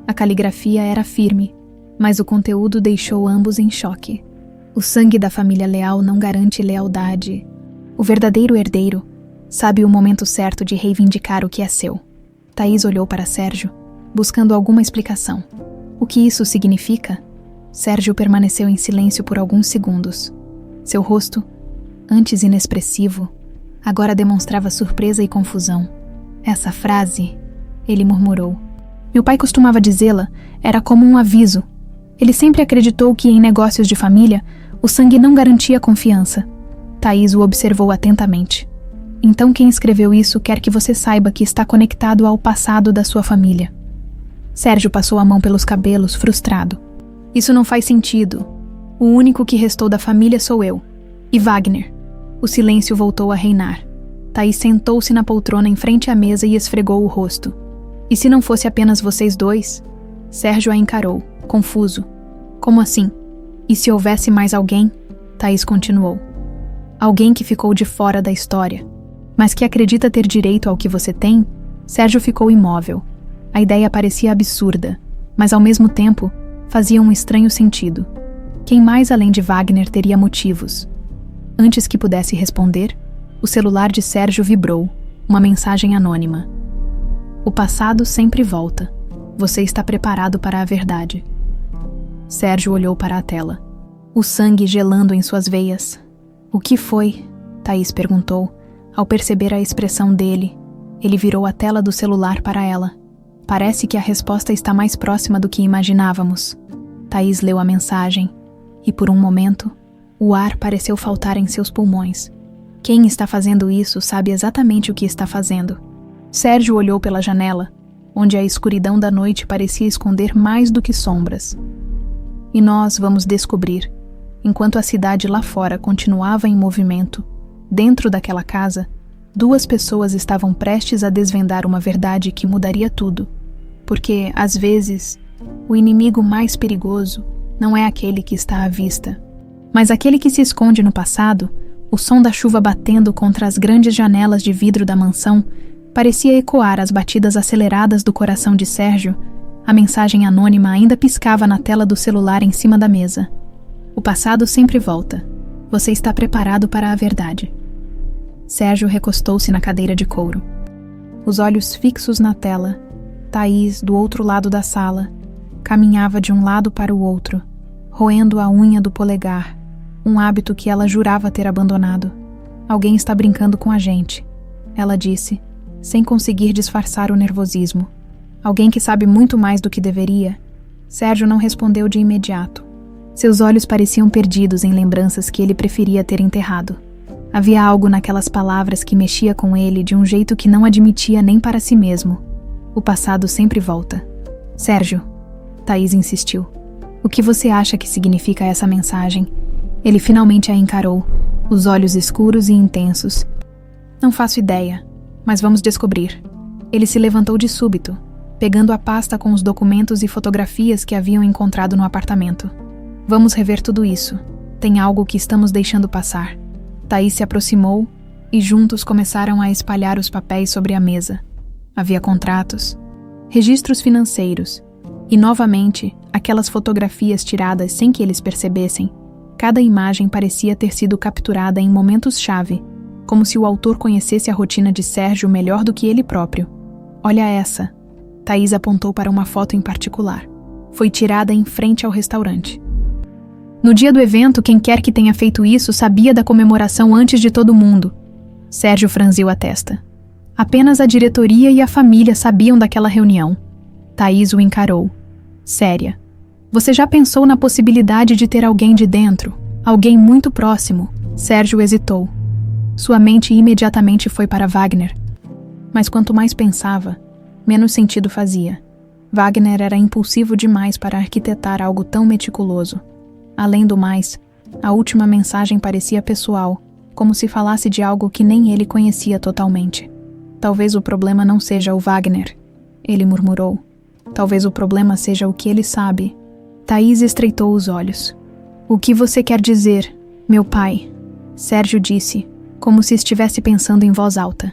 Speaker 1: A caligrafia era firme, mas o conteúdo deixou ambos em choque. O sangue da família Leal não garante lealdade. O verdadeiro herdeiro sabe o momento certo de reivindicar o que é seu. Thaís olhou para Sérgio, buscando alguma explicação. O que isso significa? Sérgio permaneceu em silêncio por alguns segundos. Seu rosto, antes inexpressivo, agora demonstrava surpresa e confusão. Essa frase, ele murmurou. Meu pai costumava dizê-la, era como um aviso. Ele sempre acreditou que em negócios de família, o sangue não garantia confiança. Thaís o observou atentamente. Então quem escreveu isso quer que você saiba que está conectado ao passado da sua família. Sérgio passou a mão pelos cabelos, frustrado. Isso não faz sentido. O único que restou da família sou eu. E Wagner. O silêncio voltou a reinar. Thaís sentou-se na poltrona em frente à mesa e esfregou o rosto. E se não fosse apenas vocês dois? Sérgio a encarou, confuso. Como assim? E se houvesse mais alguém? Thaís continuou. Alguém que ficou de fora da história, mas que acredita ter direito ao que você tem? Sérgio ficou imóvel. A ideia parecia absurda, mas ao mesmo tempo fazia um estranho sentido. Quem mais além de Wagner teria motivos? Antes que pudesse responder, o celular de Sérgio vibrou, uma mensagem anônima. O passado sempre volta. Você está preparado para a verdade. Sérgio olhou para a tela, o sangue gelando em suas veias. O que foi? Thaís perguntou. Ao perceber a expressão dele, ele virou a tela do celular para ela. Parece que a resposta está mais próxima do que imaginávamos. Thaís leu a mensagem, e por um momento, o ar pareceu faltar em seus pulmões. Quem está fazendo isso sabe exatamente o que está fazendo. Sérgio olhou pela janela, onde a escuridão da noite parecia esconder mais do que sombras. E nós vamos descobrir, enquanto a cidade lá fora continuava em movimento, dentro daquela casa, 2 pessoas estavam prestes a desvendar uma verdade que mudaria tudo. Porque, às vezes, o inimigo mais perigoso não é aquele que está à vista, mas aquele que se esconde no passado. O som da chuva batendo contra as grandes janelas de vidro da mansão parecia ecoar as batidas aceleradas do coração de Sérgio. A mensagem anônima ainda piscava na tela do celular em cima da mesa. O passado sempre volta. Você está preparado para a verdade. Sérgio recostou-se na cadeira de couro. Os olhos fixos na tela, Thaís, do outro lado da sala, caminhava de um lado para o outro, roendo a unha do polegar, um hábito que ela jurava ter abandonado. Alguém está brincando com a gente, ela disse, sem conseguir disfarçar o nervosismo. Alguém que sabe muito mais do que deveria. Sérgio não respondeu de imediato. Seus olhos pareciam perdidos em lembranças que ele preferia ter enterrado. Havia algo naquelas palavras que mexia com ele de um jeito que não admitia nem para si mesmo. O passado sempre volta. Sérgio, Thaís insistiu. O que você acha que significa essa mensagem? Ele finalmente a encarou, os olhos escuros e intensos. Não faço ideia, mas vamos descobrir. Ele se levantou de súbito, pegando a pasta com os documentos e fotografias que haviam encontrado no apartamento. Vamos rever tudo isso. Tem algo que estamos deixando passar. Thaís se aproximou e juntos começaram a espalhar os papéis sobre a mesa. Havia contratos, registros financeiros e, novamente, aquelas fotografias tiradas sem que eles percebessem. Cada imagem parecia ter sido capturada em momentos-chave, como se o autor conhecesse a rotina de Sérgio melhor do que ele próprio. Olha essa. Thaís apontou para uma foto em particular. Foi tirada em frente ao restaurante. No dia do evento, quem quer que tenha feito isso sabia da comemoração antes de todo mundo. Sérgio franziu a testa. Apenas a diretoria e a família sabiam daquela reunião. Thaís o encarou, séria. Você já pensou na possibilidade de ter alguém de dentro? Alguém muito próximo? Sérgio hesitou. Sua mente imediatamente foi para Wagner. Mas quanto mais pensava, menos sentido fazia. Wagner era impulsivo demais para arquitetar algo tão meticuloso. Além do mais, a última mensagem parecia pessoal, como se falasse de algo que nem ele conhecia totalmente. Talvez o problema não seja o Wagner, ele murmurou. Talvez o problema seja o que ele sabe. Thaís estreitou os olhos. O que você quer dizer, meu pai? Sérgio disse, como se estivesse pensando em voz alta.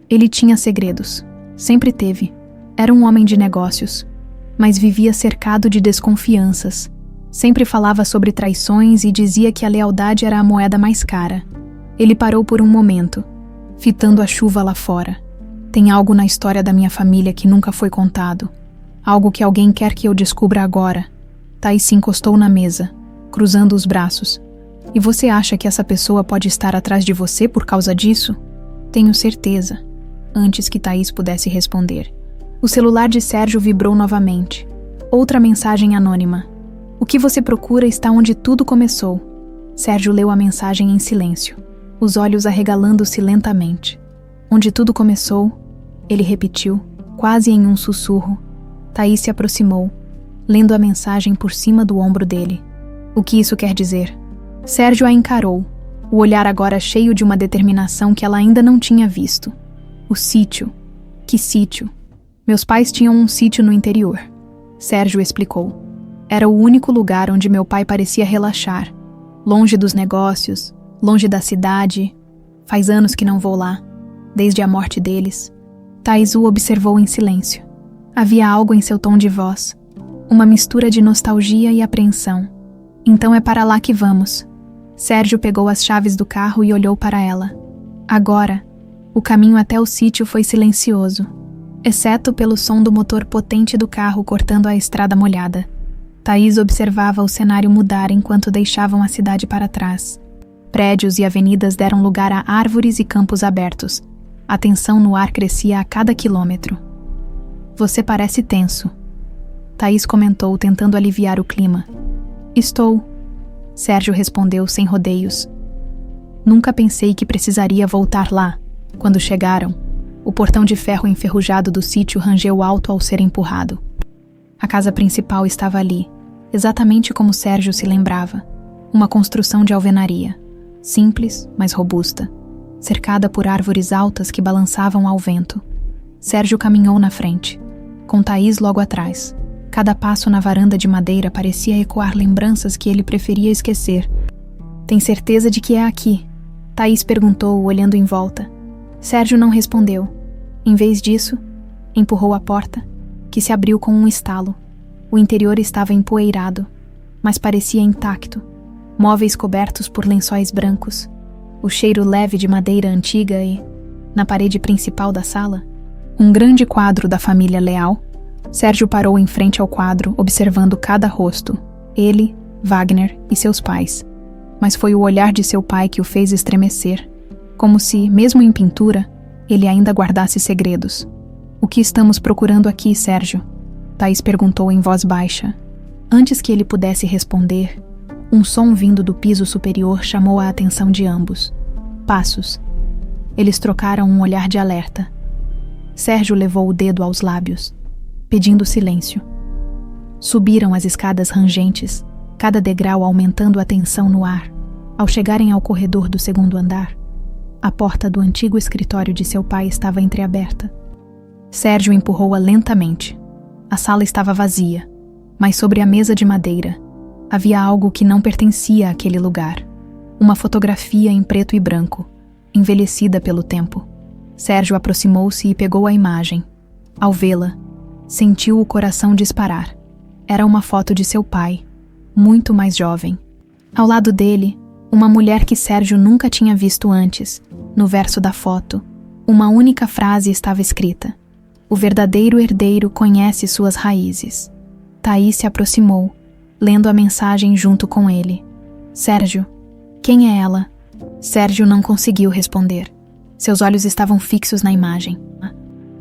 Speaker 1: Ele tinha segredos. Sempre teve. Era um homem de negócios. Mas vivia cercado de desconfianças. Sempre falava sobre traições e dizia que a lealdade era a moeda mais cara. Ele parou por um momento, fitando a chuva lá fora. Tem algo na história da minha família que nunca foi contado. Algo que alguém quer que eu descubra agora. Thaís se encostou na mesa, cruzando os braços. E você acha que essa pessoa pode estar atrás de você por causa disso? Tenho certeza. Antes que Thaís pudesse responder, o celular de Sérgio vibrou novamente. Outra mensagem anônima. O que você procura está onde tudo começou. Sérgio leu a mensagem em silêncio, os olhos arregalando-se lentamente. Onde tudo começou, ele repetiu, quase em um sussurro. Thaís se aproximou, lendo a mensagem por cima do ombro dele. O que isso quer dizer? Sérgio a encarou, o olhar agora cheio de uma determinação que ela ainda não tinha visto. O sítio. Que sítio? Meus pais tinham um sítio no interior. Sérgio explicou. Era o único lugar onde meu pai parecia relaxar. Longe dos negócios, longe da cidade. Faz anos que não vou lá, desde a morte deles. Thaís o observou em silêncio. Havia algo em seu tom de voz, uma mistura de nostalgia e apreensão. Então é para lá que vamos. Sérgio pegou as chaves do carro e olhou para ela. Agora, o caminho até o sítio foi silencioso, exceto pelo som do motor potente do carro cortando a estrada molhada. Thaís observava o cenário mudar enquanto deixavam a cidade para trás. Prédios e avenidas deram lugar a árvores e campos abertos. A tensão no ar crescia a cada quilômetro. Você parece tenso, Thaís comentou, tentando aliviar o clima. Estou, Sérgio respondeu sem rodeios. Nunca pensei que precisaria voltar lá. Quando chegaram, o portão de ferro enferrujado do sítio rangeu alto ao ser empurrado. A casa principal estava ali, exatamente como Sérgio se lembrava. Uma construção de alvenaria, simples, mas robusta, cercada por árvores altas que balançavam ao vento. Sérgio caminhou na frente, com Thaís logo atrás. Cada passo na varanda de madeira parecia ecoar lembranças que ele preferia esquecer. Tem certeza de que é aqui? Thaís perguntou, olhando em volta. Sérgio não respondeu. Em vez disso, empurrou a porta, que se abriu com um estalo. O interior estava empoeirado, mas parecia intacto. Móveis cobertos por lençóis brancos. O cheiro leve de madeira antiga e, na parede principal da sala, um grande quadro da família Leal. Sérgio parou em frente ao quadro, observando cada rosto. Ele, Wagner e seus pais. Mas foi o olhar de seu pai que o fez estremecer, como se, mesmo em pintura, ele ainda guardasse segredos. O que estamos procurando aqui, Sérgio? Thaís perguntou em voz baixa. Antes que ele pudesse responder, um som vindo do piso superior chamou a atenção de ambos. Passos. Eles trocaram um olhar de alerta. Sérgio levou o dedo aos lábios, pedindo silêncio. Subiram as escadas rangentes, cada degrau aumentando a tensão no ar. Ao chegarem ao corredor do segundo andar, a porta do antigo escritório de seu pai estava entreaberta. Sérgio empurrou-a lentamente. A sala estava vazia, mas sobre a mesa de madeira havia algo que não pertencia àquele lugar. Uma fotografia em preto e branco, envelhecida pelo tempo. Sérgio aproximou-se e pegou a imagem. Ao vê-la, sentiu o coração disparar. Era uma foto de seu pai, muito mais jovem. Ao lado dele, uma mulher que Sérgio nunca tinha visto antes. No verso da foto, uma única frase estava escrita: O verdadeiro herdeiro conhece suas raízes. Thaís se aproximou, lendo a mensagem junto com ele. Sérgio, quem é ela? Sérgio não conseguiu responder. Seus olhos estavam fixos na imagem.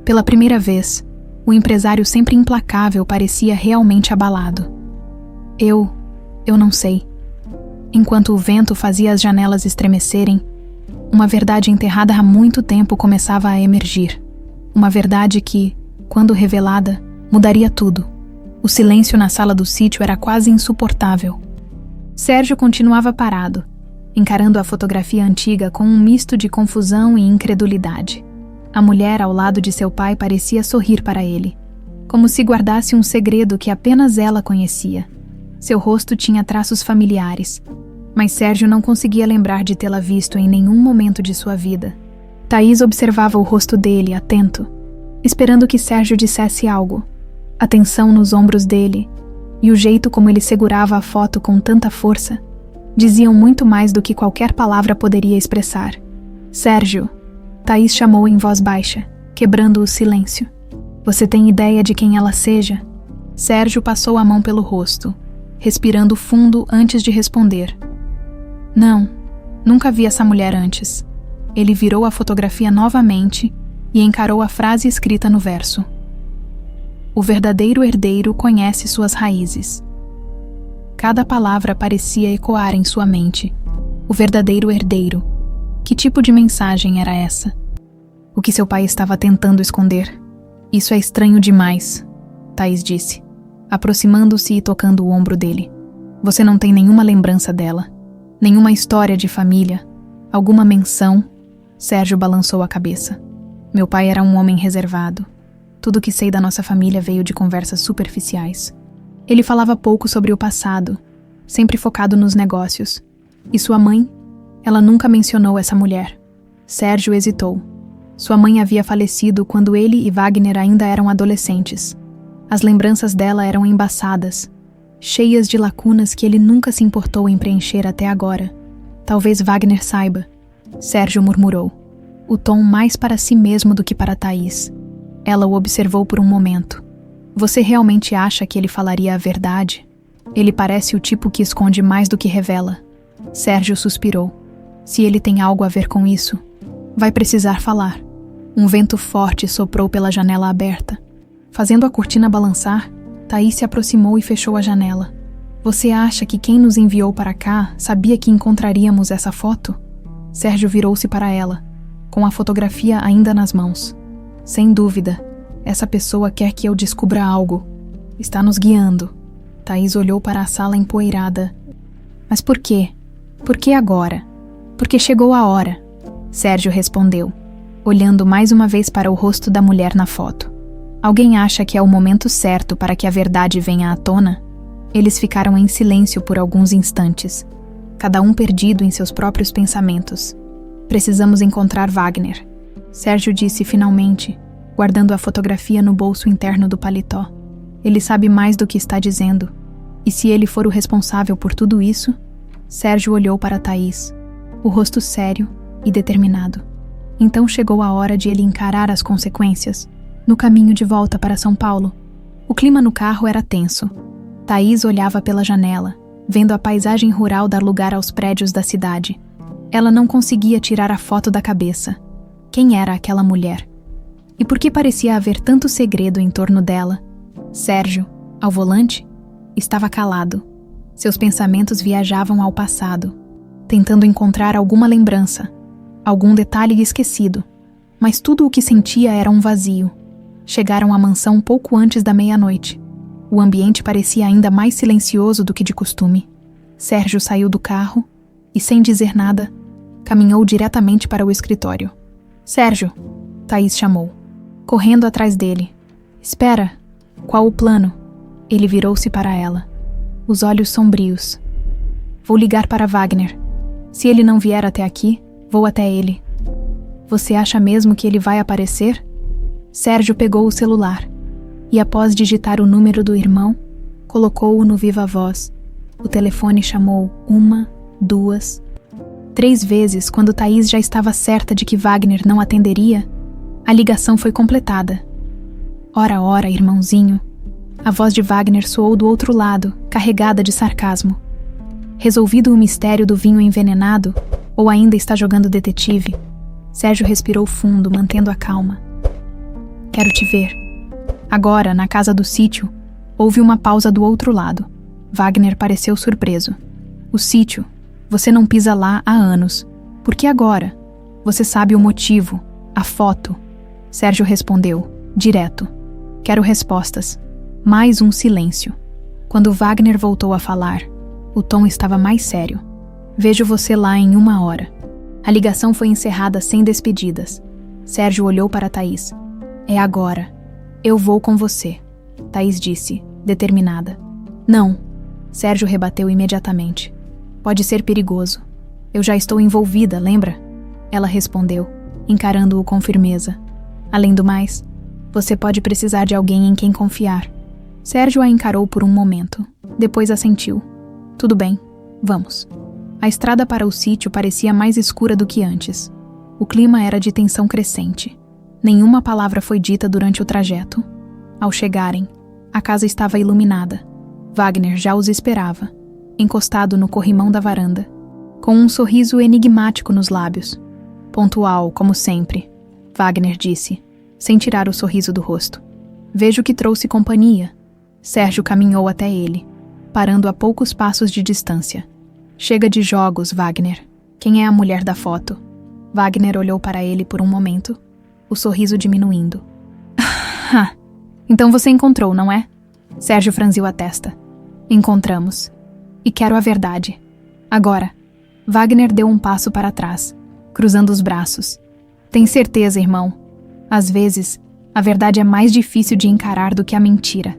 Speaker 1: Pela primeira vez, o empresário sempre implacável parecia realmente abalado. Eu não sei. Enquanto o vento fazia as janelas estremecerem, uma verdade enterrada há muito tempo começava a emergir. Uma verdade que, quando revelada, mudaria tudo. O silêncio na sala do sítio era quase insuportável. Sérgio continuava parado, encarando a fotografia antiga com um misto de confusão e incredulidade. A mulher ao lado de seu pai parecia sorrir para ele, como se guardasse um segredo que apenas ela conhecia. Seu rosto tinha traços familiares, mas Sérgio não conseguia lembrar de tê-la visto em nenhum momento de sua vida. Thaís observava o rosto dele, atento, esperando que Sérgio dissesse algo. A tensão nos ombros dele e o jeito como ele segurava a foto com tanta força diziam muito mais do que qualquer palavra poderia expressar. Sérgio, Thaís chamou em voz baixa, quebrando o silêncio. Você tem ideia de quem ela seja? Sérgio passou a mão pelo rosto, respirando fundo antes de responder. Não, nunca vi essa mulher antes. Ele virou a fotografia novamente e encarou a frase escrita no verso. O verdadeiro herdeiro conhece suas raízes. Cada palavra parecia ecoar em sua mente. O verdadeiro herdeiro. Que tipo de mensagem era essa? O que seu pai estava tentando esconder? Isso é estranho demais, Thaís disse, aproximando-se e tocando o ombro dele. Você não tem nenhuma lembrança dela? Nenhuma história de família? Alguma menção? Sérgio balançou a cabeça. Meu pai era um homem reservado. Tudo que sei da nossa família veio de conversas superficiais. Ele falava pouco sobre o passado, sempre focado nos negócios. E sua mãe? Ela nunca mencionou essa mulher. Sérgio hesitou. Sua mãe havia falecido quando ele e Wagner ainda eram adolescentes. As lembranças dela eram embaçadas, cheias de lacunas que ele nunca se importou em preencher até agora. Talvez Wagner saiba, Sérgio murmurou, o tom mais para si mesmo do que para Thaís. Ela o observou por um momento. Você realmente acha que ele falaria a verdade? Ele parece o tipo que esconde mais do que revela. Sérgio suspirou. Se ele tem algo a ver com isso, vai precisar falar. Um vento forte soprou pela janela aberta. Fazendo a cortina balançar, Thaís se aproximou e fechou a janela. Você acha que quem nos enviou para cá sabia que encontraríamos essa foto? Sérgio virou-se para ela, com a fotografia ainda nas mãos. Sem dúvida, essa pessoa quer que eu descubra algo. Está nos guiando. Thaís olhou para a sala empoeirada. Mas por quê? Por que agora? Porque chegou a hora. Sérgio respondeu, olhando mais uma vez para o rosto da mulher na foto. Alguém acha que é o momento certo para que a verdade venha à tona? Eles ficaram em silêncio por alguns instantes, cada um perdido em seus próprios pensamentos. Precisamos encontrar Wagner, Sérgio disse finalmente, guardando a fotografia no bolso interno do paletó. Ele sabe mais do que está dizendo. E se ele for o responsável por tudo isso? Sérgio olhou para Thaís, o rosto sério e determinado. Então chegou a hora de ele encarar as consequências. No caminho de volta para São Paulo, o clima no carro era tenso. Thaís olhava pela janela, vendo a paisagem rural dar lugar aos prédios da cidade. Ela não conseguia tirar a foto da cabeça. Quem era aquela mulher? E por que parecia haver tanto segredo em torno dela? Sérgio, ao volante, estava calado. Seus pensamentos viajavam ao passado, tentando encontrar alguma lembrança, algum detalhe esquecido. Mas tudo o que sentia era um vazio. Chegaram à mansão pouco antes da meia-noite. O ambiente parecia ainda mais silencioso do que de costume. Sérgio saiu do carro e, sem dizer nada, caminhou diretamente para o escritório. Sérgio, Thaís chamou, correndo atrás dele. Espera, qual o plano? Ele virou-se para ela, os olhos sombrios. Vou ligar para Wagner. Se ele não vier até aqui, vou até ele. Você acha mesmo que ele vai aparecer? Sérgio pegou o celular e, após digitar o número do irmão, colocou-o no viva voz. O telefone chamou 1, 2, 3 vezes. Quando Thaís já estava certa de que Wagner não atenderia, a ligação foi completada. Ora, ora, irmãozinho. A voz de Wagner soou do outro lado, carregada de sarcasmo. Resolvido o mistério do vinho envenenado, ou ainda está jogando detetive? Sérgio respirou fundo, mantendo a calma. Quero te ver. Agora, na casa do sítio, houve uma pausa do outro lado. Wagner pareceu surpreso. O sítio. Você não pisa lá há anos. Por que agora? Você sabe o motivo. A foto. Sérgio respondeu, direto. Quero respostas. Mais um silêncio. Quando Wagner voltou a falar, o tom estava mais sério. Vejo você lá em 1 hora. A ligação foi encerrada sem despedidas. Sérgio olhou para Thaís. É agora. Eu vou com você, Thaís disse, determinada. Não, Sérgio rebateu imediatamente. Pode ser perigoso. Eu já estou envolvida, lembra? Ela respondeu, encarando-o com firmeza. Além do mais, você pode precisar de alguém em quem confiar. Sérgio a encarou por um momento, depois assentiu. Tudo bem, vamos. A estrada para o sítio parecia mais escura do que antes. O clima era de tensão crescente. Nenhuma palavra foi dita durante o trajeto. Ao chegarem, a casa estava iluminada. Wagner já os esperava, encostado no corrimão da varanda, com um sorriso enigmático nos lábios. Pontual, como sempre, Wagner disse, sem tirar o sorriso do rosto. Vejo que trouxe companhia. Sérgio caminhou até ele, parando a poucos passos de distância. Chega de jogos, Wagner. Quem é a mulher da foto? Wagner olhou para ele por um momento, o sorriso diminuindo. Então você encontrou, não é? Sérgio franziu a testa. Encontramos. E quero a verdade. Agora. Wagner deu um passo para trás, cruzando os braços. Tem certeza, irmão? Às vezes, a verdade é mais difícil de encarar do que a mentira.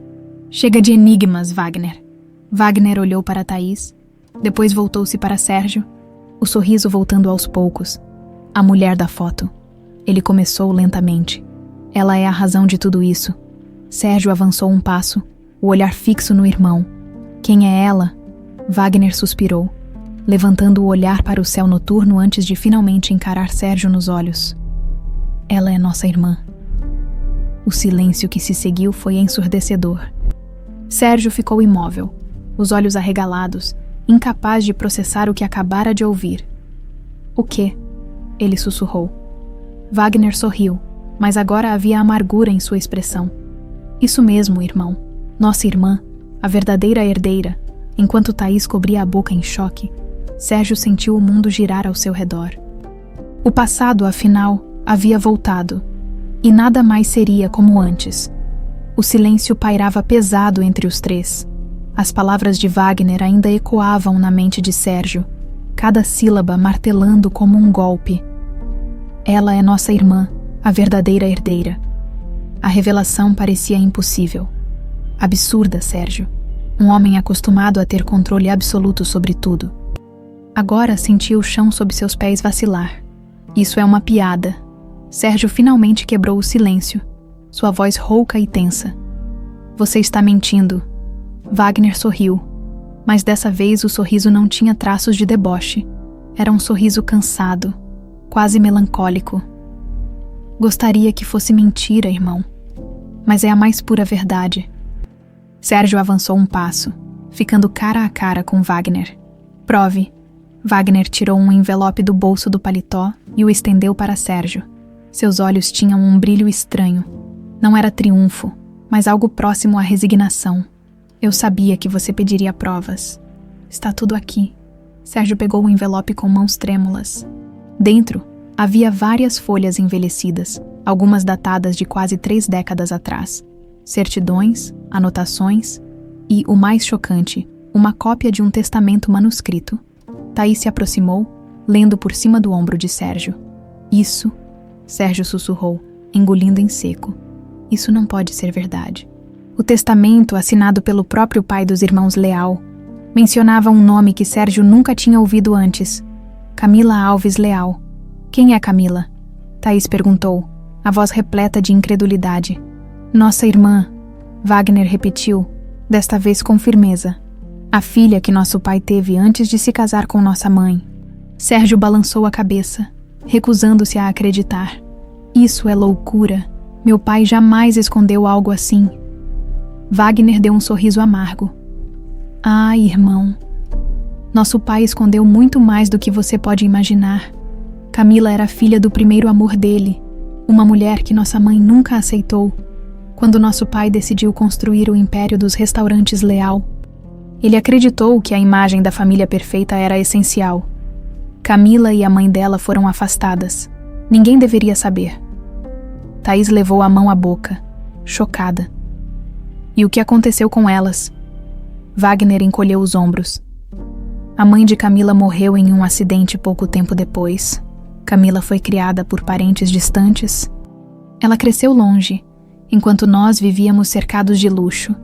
Speaker 1: Chega de enigmas, Wagner. Wagner olhou para Thaís, depois voltou-se para Sérgio, o sorriso voltando aos poucos. A mulher da foto. Ele começou lentamente. Ela é a razão de tudo isso. Sérgio avançou um passo, o olhar fixo no irmão. Quem é ela? Wagner suspirou, levantando o olhar para o céu noturno antes de finalmente encarar Sérgio nos olhos. Ela é nossa irmã. O silêncio que se seguiu foi ensurdecedor. Sérgio ficou imóvel, os olhos arregalados, incapaz de processar o que acabara de ouvir. O quê? Ele sussurrou. Wagner sorriu, mas agora havia amargura em sua expressão. Isso mesmo, irmão. Nossa irmã, a verdadeira herdeira. Enquanto Thaís cobria a boca em choque, Sérgio sentiu o mundo girar ao seu redor. O passado, afinal, havia voltado, e nada mais seria como antes. O silêncio pairava pesado entre os três. As palavras de Wagner ainda ecoavam na mente de Sérgio, cada sílaba martelando como um golpe. Ela é nossa irmã, a verdadeira herdeira. A revelação parecia impossível. Absurda, Sérgio. Um homem acostumado a ter controle absoluto sobre tudo. Agora sentia o chão sob seus pés vacilar. Isso é uma piada. Sérgio finalmente quebrou o silêncio, sua voz rouca e tensa. Você está mentindo. Wagner sorriu, mas dessa vez o sorriso não tinha traços de deboche. Era um sorriso cansado, quase melancólico. Gostaria que fosse mentira, irmão, mas é a mais pura verdade. Sérgio avançou um passo, ficando cara a cara com Wagner. Prove. Wagner tirou um envelope do bolso do paletó e o estendeu para Sérgio. Seus olhos tinham um brilho estranho. Não era triunfo, mas algo próximo à resignação. Eu sabia que você pediria provas. Está tudo aqui. Sérgio pegou o envelope com mãos trêmulas. Dentro, havia várias folhas envelhecidas, algumas datadas de quase 3 décadas atrás. Certidões, anotações e, o mais chocante, uma cópia de um testamento manuscrito. Thaís se aproximou, lendo por cima do ombro de Sérgio. Isso, Sérgio sussurrou, engolindo em seco. Isso não pode ser verdade. O testamento, assinado pelo próprio pai dos irmãos Leal, mencionava um nome que Sérgio nunca tinha ouvido antes. Camila Alves Leal. Quem é Camila? Thaís perguntou, a voz repleta de incredulidade. Nossa irmã, Wagner repetiu, desta vez com firmeza. A filha que nosso pai teve antes de se casar com nossa mãe. Sérgio balançou a cabeça, recusando-se a acreditar. Isso é loucura. Meu pai jamais escondeu algo assim. Wagner deu um sorriso amargo. Ah, irmão. Nosso pai escondeu muito mais do que você pode imaginar. Camila era filha do primeiro amor dele, uma mulher que nossa mãe nunca aceitou. Quando nosso pai decidiu construir o império dos restaurantes Leal, ele acreditou que a imagem da família perfeita era essencial. Camila e a mãe dela foram afastadas. Ninguém deveria saber. Thaís levou a mão à boca, chocada. E o que aconteceu com elas? Wagner encolheu os ombros. A mãe de Camila morreu em um acidente pouco tempo depois. Camila foi criada por parentes distantes. Ela cresceu longe, enquanto nós vivíamos cercados de luxo.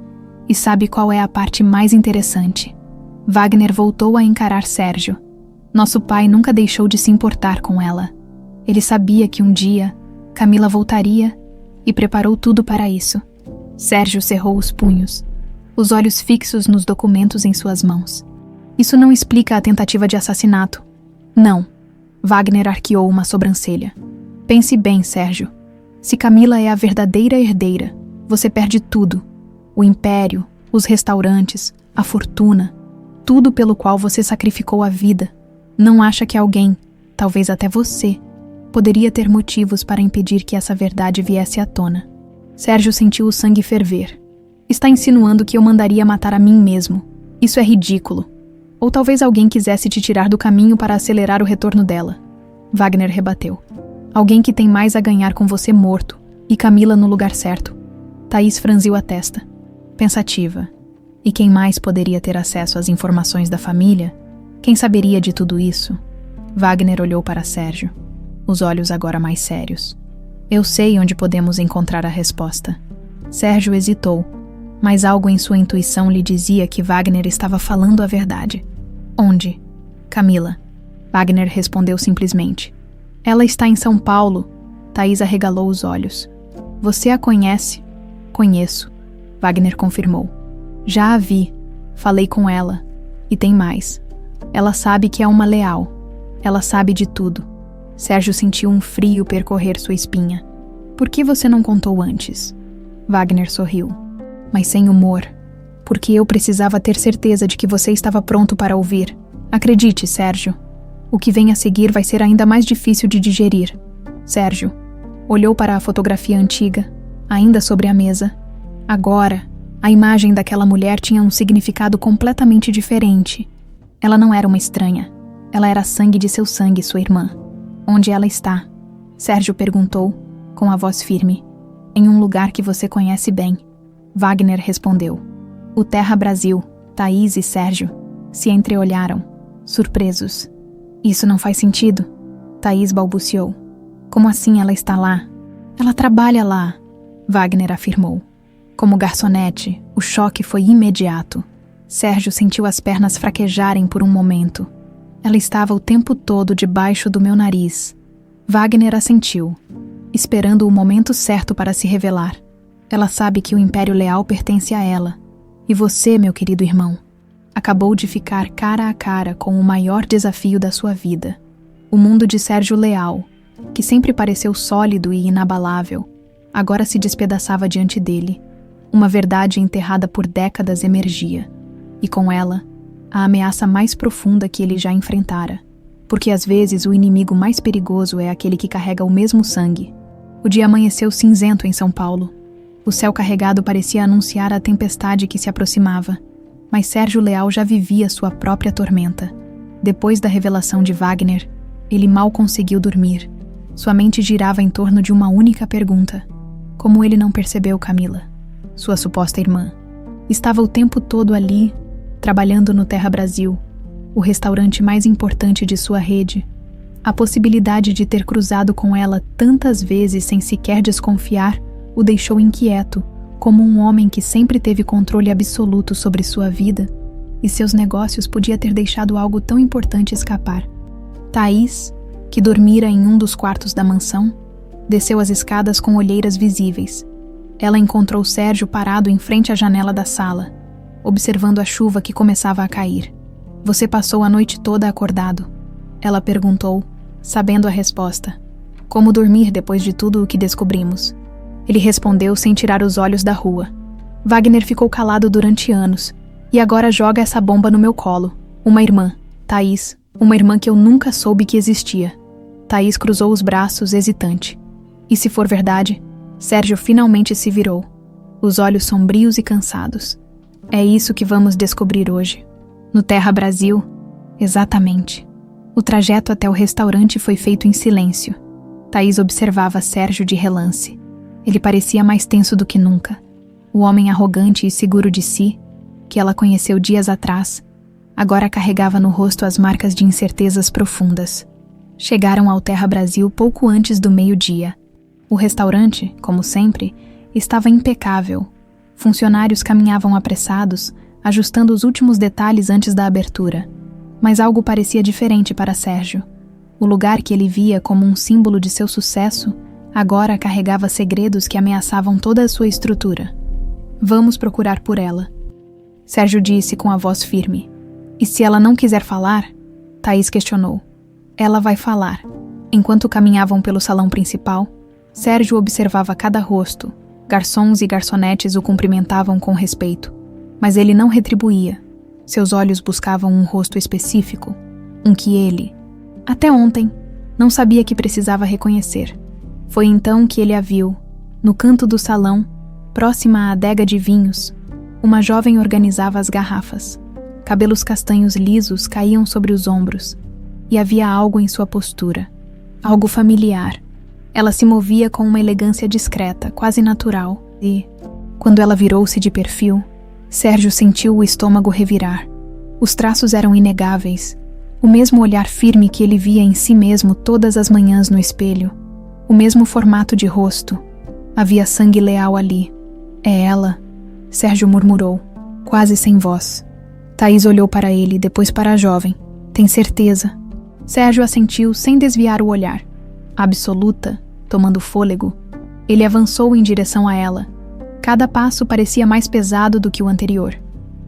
Speaker 1: E sabe qual é a parte mais interessante? Wagner voltou a encarar Sérgio. Nosso pai nunca deixou de se importar com ela. Ele sabia que um dia Camila voltaria e preparou tudo para isso. Sérgio cerrou os punhos, os olhos fixos nos documentos em suas mãos. Isso não explica a tentativa de assassinato. Não. Wagner arqueou uma sobrancelha. Pense bem, Sérgio. Se Camila é a verdadeira herdeira, você perde tudo. O império, os restaurantes, a fortuna, tudo pelo qual você sacrificou a vida. Não acha que alguém, talvez até você, poderia ter motivos para impedir que essa verdade viesse à tona? Sérgio sentiu o sangue ferver. Está insinuando que eu mandaria matar a mim mesmo. Isso é ridículo. Ou talvez alguém quisesse te tirar do caminho para acelerar o retorno dela. Wagner rebateu. Alguém que tem mais a ganhar com você morto e Camila no lugar certo. Thaís franziu a testa, pensativa. E quem mais poderia ter acesso às informações da família? Quem saberia de tudo isso? Wagner olhou para Sérgio, os olhos agora mais sérios. Eu sei onde podemos encontrar a resposta. Sérgio hesitou, Mas algo em sua intuição lhe dizia que Wagner estava falando a verdade. Onde? Camila. Wagner respondeu simplesmente. Ela está em São Paulo. Thaís arregalou os olhos. Você a conhece? Conheço. Wagner confirmou. Já a vi. Falei com ela. E tem mais. Ela sabe que é uma leal. Ela sabe de tudo. Sérgio sentiu um frio percorrer sua espinha. Por que você não contou antes? Wagner sorriu, mas sem humor. Porque eu precisava ter certeza de que você estava pronto para ouvir. Acredite, Sérgio. O que vem a seguir vai ser ainda mais difícil de digerir. Sérgio olhou para a fotografia antiga, ainda sobre a mesa. Agora, a imagem daquela mulher tinha um significado completamente diferente. Ela não era uma estranha. Ela era sangue de seu sangue, sua irmã. Onde ela está? Sérgio perguntou, com a voz firme. Em um lugar que você conhece bem. Wagner respondeu. O Terra Brasil, Thaís e Sérgio se entreolharam, surpresos. Isso não faz sentido. Thaís balbuciou. Como assim ela está lá? Ela trabalha lá, Wagner afirmou. Como garçonete, o choque foi imediato. Sérgio sentiu as pernas fraquejarem por um momento. Ela estava o tempo todo debaixo do meu nariz. Wagner assentiu, esperando o momento certo para se revelar. Ela sabe que o Império Leal pertence a ela. E você, meu querido irmão, acabou de ficar cara a cara com o maior desafio da sua vida. O mundo de Sérgio Leal, que sempre pareceu sólido e inabalável, agora se despedaçava diante dele. Uma verdade enterrada por décadas emergia. E com ela, a ameaça mais profunda que ele já enfrentara. Porque às vezes o inimigo mais perigoso é aquele que carrega o mesmo sangue. O dia amanheceu cinzento em São Paulo. O céu carregado parecia anunciar a tempestade que se aproximava. Mas Sérgio Leal já vivia sua própria tormenta. Depois da revelação de Wagner, ele mal conseguiu dormir. Sua mente girava em torno de uma única pergunta. Como ele não percebeu Camila, sua suposta irmã? Estava o tempo todo ali, trabalhando no Terra Brasil, o restaurante mais importante de sua rede. A possibilidade de ter cruzado com ela tantas vezes sem sequer desconfiar o deixou inquieto, como um homem que sempre teve controle absoluto sobre sua vida e seus negócios podia ter deixado algo tão importante escapar. Thaís, que dormira em um dos quartos da mansão, desceu as escadas com olheiras visíveis. Ela encontrou Sérgio parado em frente à janela da sala, observando a chuva que começava a cair. Você passou a noite toda acordado? Ela perguntou, sabendo a resposta. Como dormir depois de tudo o que descobrimos? Ele respondeu sem tirar os olhos da rua. Wagner ficou calado durante anos, e agora joga essa bomba no meu colo. Uma irmã, Thaís, uma irmã que eu nunca soube que existia. Thaís cruzou os braços, hesitante. E se for verdade, Sérgio finalmente se virou, os olhos sombrios e cansados. É isso que vamos descobrir hoje. No Terra Brasil, exatamente. O trajeto até o restaurante foi feito em silêncio. Thaís observava Sérgio de relance. Ele parecia mais tenso do que nunca. O homem arrogante e seguro de si, que ela conheceu dias atrás, agora carregava no rosto as marcas de incertezas profundas. Chegaram ao Terra Brasil pouco antes do meio-dia. O restaurante, como sempre, estava impecável. Funcionários caminhavam apressados, ajustando os últimos detalhes antes da abertura. Mas algo parecia diferente para Sérgio. O lugar que ele via como um símbolo de seu sucesso, agora carregava segredos que ameaçavam toda a sua estrutura. Vamos procurar por ela, Sérgio disse com a voz firme. E se ela não quiser falar? Thaís questionou. Ela vai falar. Enquanto caminhavam pelo salão principal, Sérgio observava cada rosto. Garçons e garçonetes o cumprimentavam com respeito. Mas ele não retribuía. Seus olhos buscavam um rosto específico, um que ele, até ontem, não sabia que precisava reconhecer. Foi então que ele a viu, no canto do salão, próxima à adega de vinhos. Uma jovem organizava as garrafas. Cabelos castanhos lisos caíam sobre os ombros, e havia algo em sua postura, algo familiar. Ela se movia com uma elegância discreta, quase natural, e, quando ela virou-se de perfil, Sérgio sentiu o estômago revirar. Os traços eram inegáveis, o mesmo olhar firme que ele via em si mesmo todas as manhãs no espelho, o mesmo formato de rosto. Havia sangue leal ali. É ela. Sérgio murmurou, quase sem voz. Thaís olhou para ele, depois para a jovem. Tem certeza? Sérgio assentiu sem desviar o olhar. Absoluta, tomando fôlego, ele avançou em direção a ela. Cada passo parecia mais pesado do que o anterior.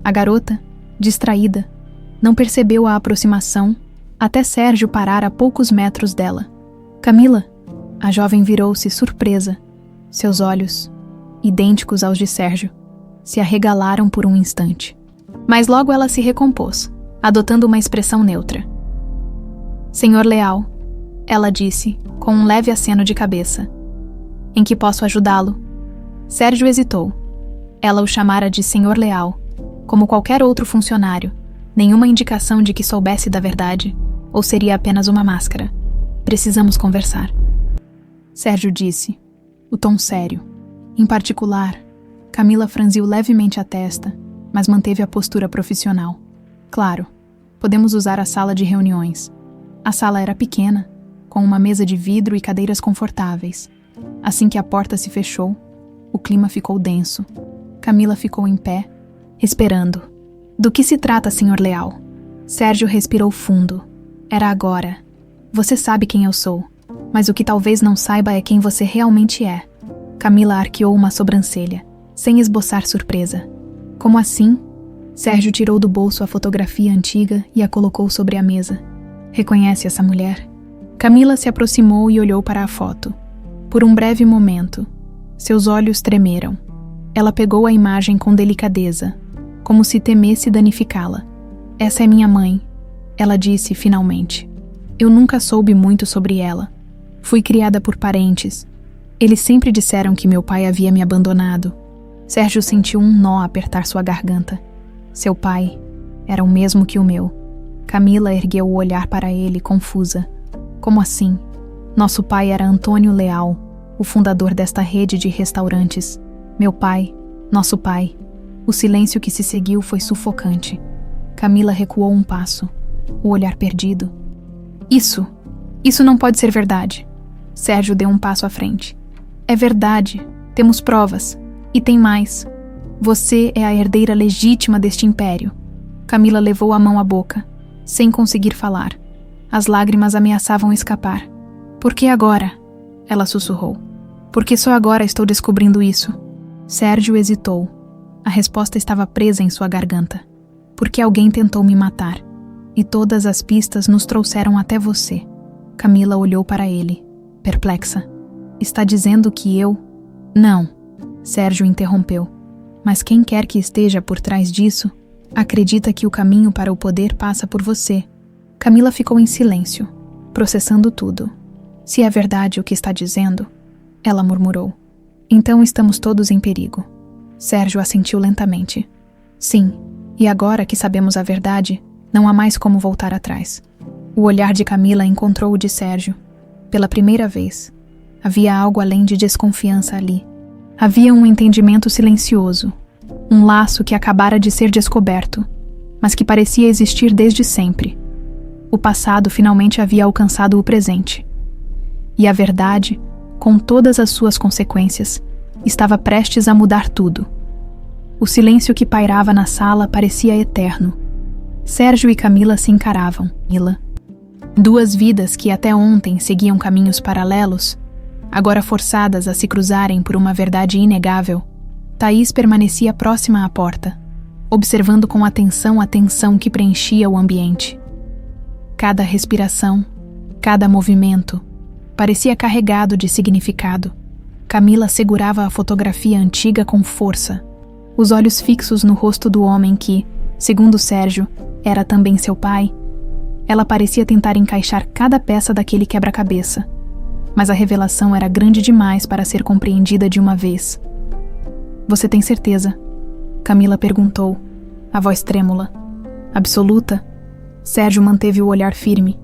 Speaker 1: A garota, distraída, não percebeu a aproximação até Sérgio parar a poucos metros dela. Camila! A jovem virou-se surpresa. Seus olhos, idênticos aos de Sérgio, se arregalaram por um instante. Mas logo ela se recompôs, adotando uma expressão neutra. Senhor Leal, ela disse, com um leve aceno de cabeça. Em que posso ajudá-lo? Sérgio hesitou. Ela o chamara de Senhor Leal, como qualquer outro funcionário, nenhuma indicação de que soubesse da verdade, ou seria apenas uma máscara. Precisamos conversar. Sérgio disse, o tom sério. Em particular, Camila franziu levemente a testa, mas manteve a postura profissional. Claro, podemos usar a sala de reuniões. A sala era pequena, com uma mesa de vidro e cadeiras confortáveis. Assim que a porta se fechou, o clima ficou denso. Camila ficou em pé, esperando. Do que se trata, Sr. Leal? Sérgio respirou fundo. Era agora. Você sabe quem eu sou, mas o que talvez não saiba é quem você realmente é. Camila arqueou uma sobrancelha, sem esboçar surpresa. Como assim? Sérgio tirou do bolso a fotografia antiga e a colocou sobre a mesa. Reconhece essa mulher? Camila se aproximou e olhou para a foto. Por um breve momento, seus olhos tremeram. Ela pegou a imagem com delicadeza, como se temesse danificá-la. Essa é minha mãe, ela disse finalmente. Eu nunca soube muito sobre ela. Fui criada por parentes. Eles sempre disseram que meu pai havia me abandonado. Sérgio sentiu um nó apertar sua garganta. Seu pai era o mesmo que o meu. Camila ergueu o olhar para ele, confusa. Como assim? Nosso pai era Antônio Leal, o fundador desta rede de restaurantes. Meu pai, nosso pai. O silêncio que se seguiu foi sufocante. Camila recuou um passo, o olhar perdido. Isso não pode ser verdade. Sérgio deu um passo à frente. É verdade, temos provas. E tem mais. Você é a herdeira legítima deste império. Camila levou a mão à boca, sem conseguir falar. As lágrimas ameaçavam escapar. Por que agora? Ela sussurrou. Porque só agora estou descobrindo isso. Sérgio hesitou. A resposta estava presa em sua garganta. Porque alguém tentou me matar. E todas as pistas nos trouxeram até você. Camila olhou para ele, perplexa. Está dizendo que eu... Não, Sérgio interrompeu. Mas quem quer que esteja por trás disso, acredita que o caminho para o poder passa por você. Camila ficou em silêncio, processando tudo. Se é verdade o que está dizendo, ela murmurou. Então estamos todos em perigo. Sérgio assentiu lentamente. Sim, e agora que sabemos a verdade, não há mais como voltar atrás. O olhar de Camila encontrou o de Sérgio. Pela primeira vez, havia algo além de desconfiança ali. Havia um entendimento silencioso, um laço que acabara de ser descoberto, mas que parecia existir desde sempre. O passado finalmente havia alcançado o presente. E a verdade, com todas as suas consequências, estava prestes a mudar tudo. O silêncio que pairava na sala parecia eterno. Sérgio e Camila se encaravam. Duas vidas que até ontem seguiam caminhos paralelos, agora forçadas a se cruzarem por uma verdade inegável. Thaís permanecia próxima à porta, observando com atenção a tensão que preenchia o ambiente. Cada respiração, cada movimento, parecia carregado de significado. Camila segurava a fotografia antiga com força, os olhos fixos no rosto do homem que, segundo Sérgio, era também seu pai. Ela parecia tentar encaixar cada peça daquele quebra-cabeça, mas a revelação era grande demais para ser compreendida de uma vez. Você tem certeza? Camila perguntou, a voz trêmula. Absoluta? Sérgio manteve o olhar firme.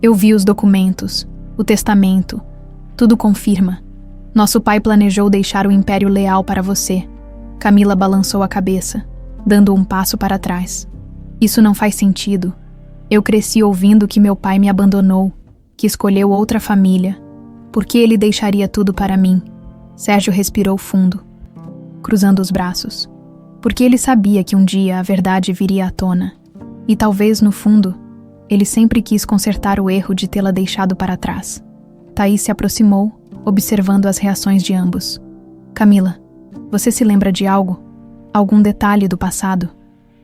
Speaker 1: Eu vi os documentos, o testamento, tudo confirma. Nosso pai planejou deixar o Império Leal para você. Camila balançou a cabeça, dando um passo para trás. Isso não faz sentido. Eu cresci ouvindo que meu pai me abandonou, que escolheu outra família. Por que ele deixaria tudo para mim? Sérgio respirou fundo. cruzando os braços. Porque ele sabia que um dia a verdade viria à tona. E talvez, no fundo, ele sempre quis consertar o erro de tê-la deixado para trás. Thaís se aproximou, observando as reações de ambos. Camila, você se lembra de algo? Algum detalhe do passado?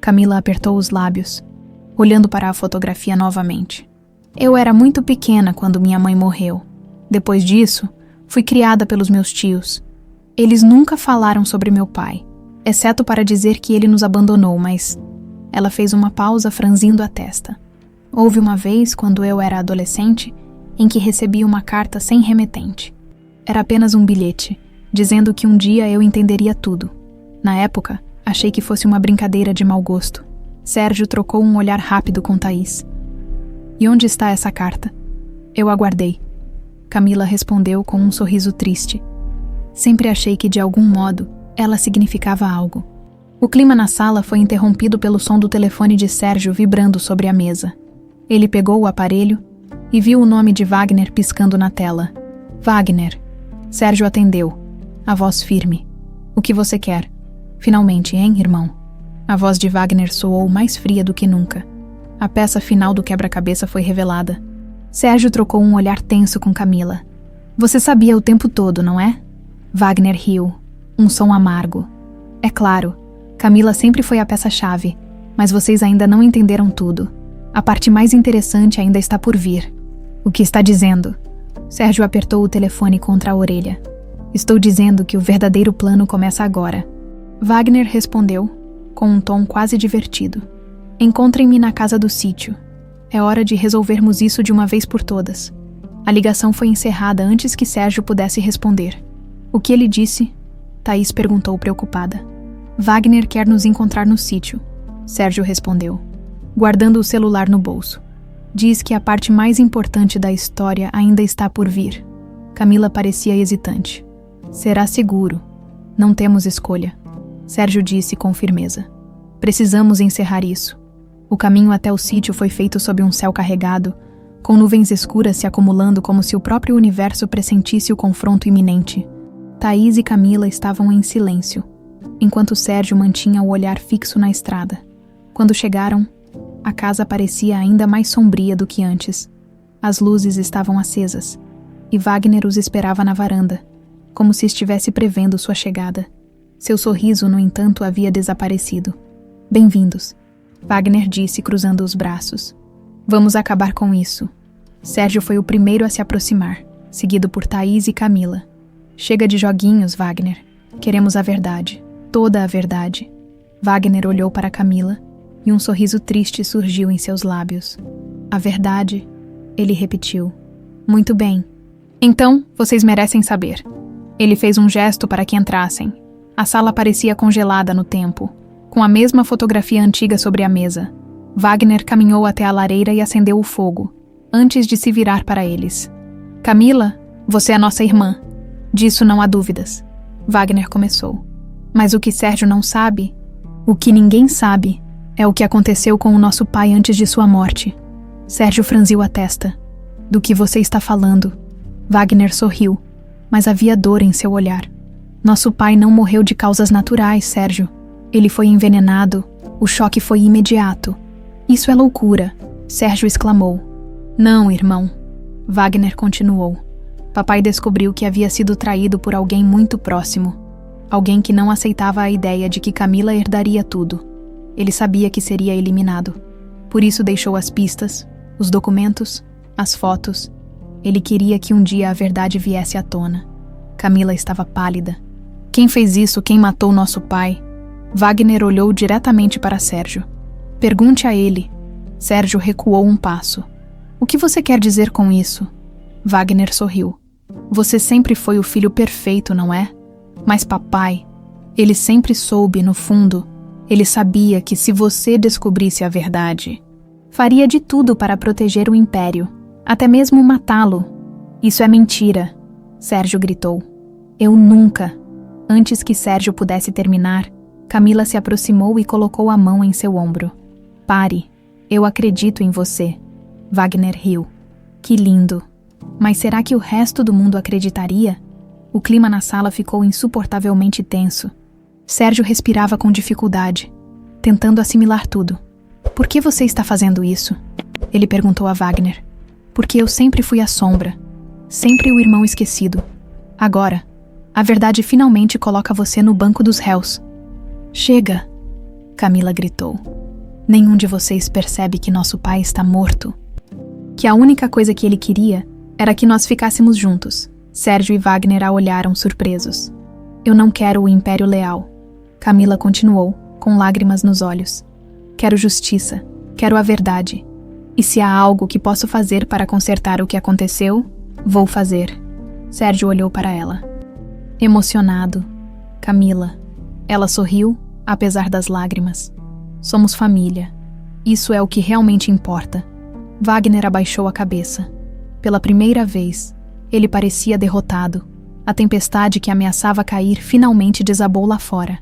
Speaker 1: Camila apertou os lábios, olhando para a fotografia novamente. Eu era muito pequena quando minha mãe morreu. Depois disso, fui criada pelos meus tios. Eles nunca falaram sobre meu pai, exceto para dizer que ele nos abandonou, mas... Ela fez uma pausa, franzindo a testa. Houve uma vez, quando eu era adolescente, em que recebi uma carta sem remetente. Era apenas um bilhete, dizendo que um dia eu entenderia tudo. Na época, achei que fosse uma brincadeira de mau gosto. Sérgio trocou um olhar rápido com Thaís. E onde está essa carta? Eu aguardei. Camila respondeu com um sorriso triste. Sempre achei que, de algum modo, ela significava algo. O clima na sala foi interrompido pelo som do telefone de Sérgio vibrando sobre a mesa. Ele pegou o aparelho e viu o nome de Wagner piscando na tela. Wagner. Sérgio atendeu, a voz firme. O que você quer? Finalmente, hein, irmão? A voz de Wagner soou mais fria do que nunca. A peça final do quebra-cabeça foi revelada. Sérgio trocou um olhar tenso com Camila. Você sabia o tempo todo, não é? Wagner riu, um som amargo. É claro, Camila sempre foi a peça-chave, mas vocês ainda não entenderam tudo. A parte mais interessante ainda está por vir. O que está dizendo? Sérgio apertou o telefone contra a orelha. Estou dizendo que o verdadeiro plano começa agora. Wagner respondeu, com um tom quase divertido. Encontrem-me na casa do sítio. É hora de resolvermos isso de uma vez por todas. A ligação foi encerrada antes que Sérgio pudesse responder. O que ele disse? Thaís perguntou preocupada. Wagner quer nos encontrar no sítio, Sérgio respondeu, guardando o celular no bolso. Diz que a parte mais importante da história ainda está por vir. Camila parecia hesitante. Será seguro. Não temos escolha. Sérgio disse com firmeza. Precisamos encerrar isso. O caminho até o sítio foi feito sob um céu carregado, com nuvens escuras se acumulando como se o próprio universo pressentisse o confronto iminente. Thaís e Camila estavam em silêncio, enquanto Sérgio mantinha o olhar fixo na estrada. Quando chegaram, a casa parecia ainda mais sombria do que antes. As luzes estavam acesas, e Wagner os esperava na varanda, como se estivesse prevendo sua chegada. Seu sorriso, no entanto, havia desaparecido. Bem-vindos, Wagner disse, cruzando os braços. Vamos acabar com isso. Sérgio foi o primeiro a se aproximar, seguido por Thaís e Camila. Chega de joguinhos, Wagner. Queremos a verdade. Toda a verdade. Wagner olhou para Camila e um sorriso triste surgiu em seus lábios. A verdade, ele repetiu. Muito bem. Então, vocês merecem saber. Ele fez um gesto para que entrassem. A sala parecia congelada no tempo, com a mesma fotografia antiga sobre a mesa. Wagner caminhou até a lareira e acendeu o fogo, antes de se virar para eles. Camila, você é nossa irmã. Disso não há dúvidas. Wagner começou. Mas o que Sérgio não sabe, o que ninguém sabe, é o que aconteceu com o nosso pai antes de sua morte. Sérgio franziu a testa. Do que você está falando? Wagner sorriu, mas havia dor em seu olhar. Nosso pai não morreu de causas naturais, Sérgio. Ele foi envenenado. O choque foi imediato. Isso é loucura, Sérgio exclamou. Não, irmão. Wagner continuou. Papai descobriu que havia sido traído por alguém muito próximo. Alguém que não aceitava a ideia de que Camila herdaria tudo. Ele sabia que seria eliminado. Por isso deixou as pistas, os documentos, as fotos. Ele queria que um dia a verdade viesse à tona. Camila estava pálida. Quem fez isso? Quem matou nosso pai? Wagner olhou diretamente para Sérgio. Pergunte a ele. Sérgio recuou um passo. O que você quer dizer com isso? Wagner sorriu. Você sempre foi o filho perfeito, não é? Mas papai, ele sempre soube, no fundo, ele sabia que se você descobrisse a verdade, faria de tudo para proteger o império, até mesmo matá-lo. Isso é mentira, Sérgio gritou. Eu nunca. Antes que Sérgio pudesse terminar, Camila se aproximou e colocou a mão em seu ombro. Pare, eu acredito em você. Wagner riu. Que lindo. Mas será que o resto do mundo acreditaria? O clima na sala ficou insuportavelmente tenso. Sérgio respirava com dificuldade, tentando assimilar tudo. Por que você está fazendo isso? Ele perguntou a Wagner. Porque eu sempre fui a sombra, sempre o irmão esquecido. Agora, a verdade finalmente coloca você no banco dos réus. Chega! Camila gritou. Nenhum de vocês percebe que nosso pai está morto. Que a única coisa que ele queria era que nós ficássemos juntos. Sérgio e Wagner a olharam surpresos. Eu não quero o Império Leal. Camila continuou, com lágrimas nos olhos. Quero justiça, quero a verdade. E se há algo que posso fazer para consertar o que aconteceu, vou fazer. Sérgio olhou para ela. Emocionado. Camila. Ela sorriu, apesar das lágrimas. Somos família. Isso é o que realmente importa. Wagner abaixou a cabeça. Pela primeira vez, ele parecia derrotado. A tempestade que ameaçava cair finalmente desabou lá fora.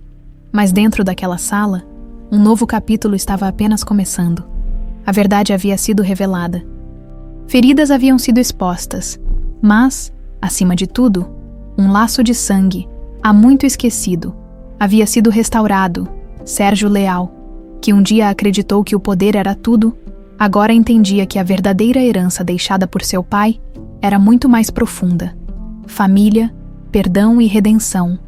Speaker 1: Mas dentro daquela sala, um novo capítulo estava apenas começando. A verdade havia sido revelada. Feridas haviam sido expostas, mas, acima de tudo, um laço de sangue, há muito esquecido, havia sido restaurado. Sérgio Leal, que um dia acreditou que o poder era tudo, agora entendia que a verdadeira herança deixada por seu pai era muito mais profunda. Família, perdão e redenção.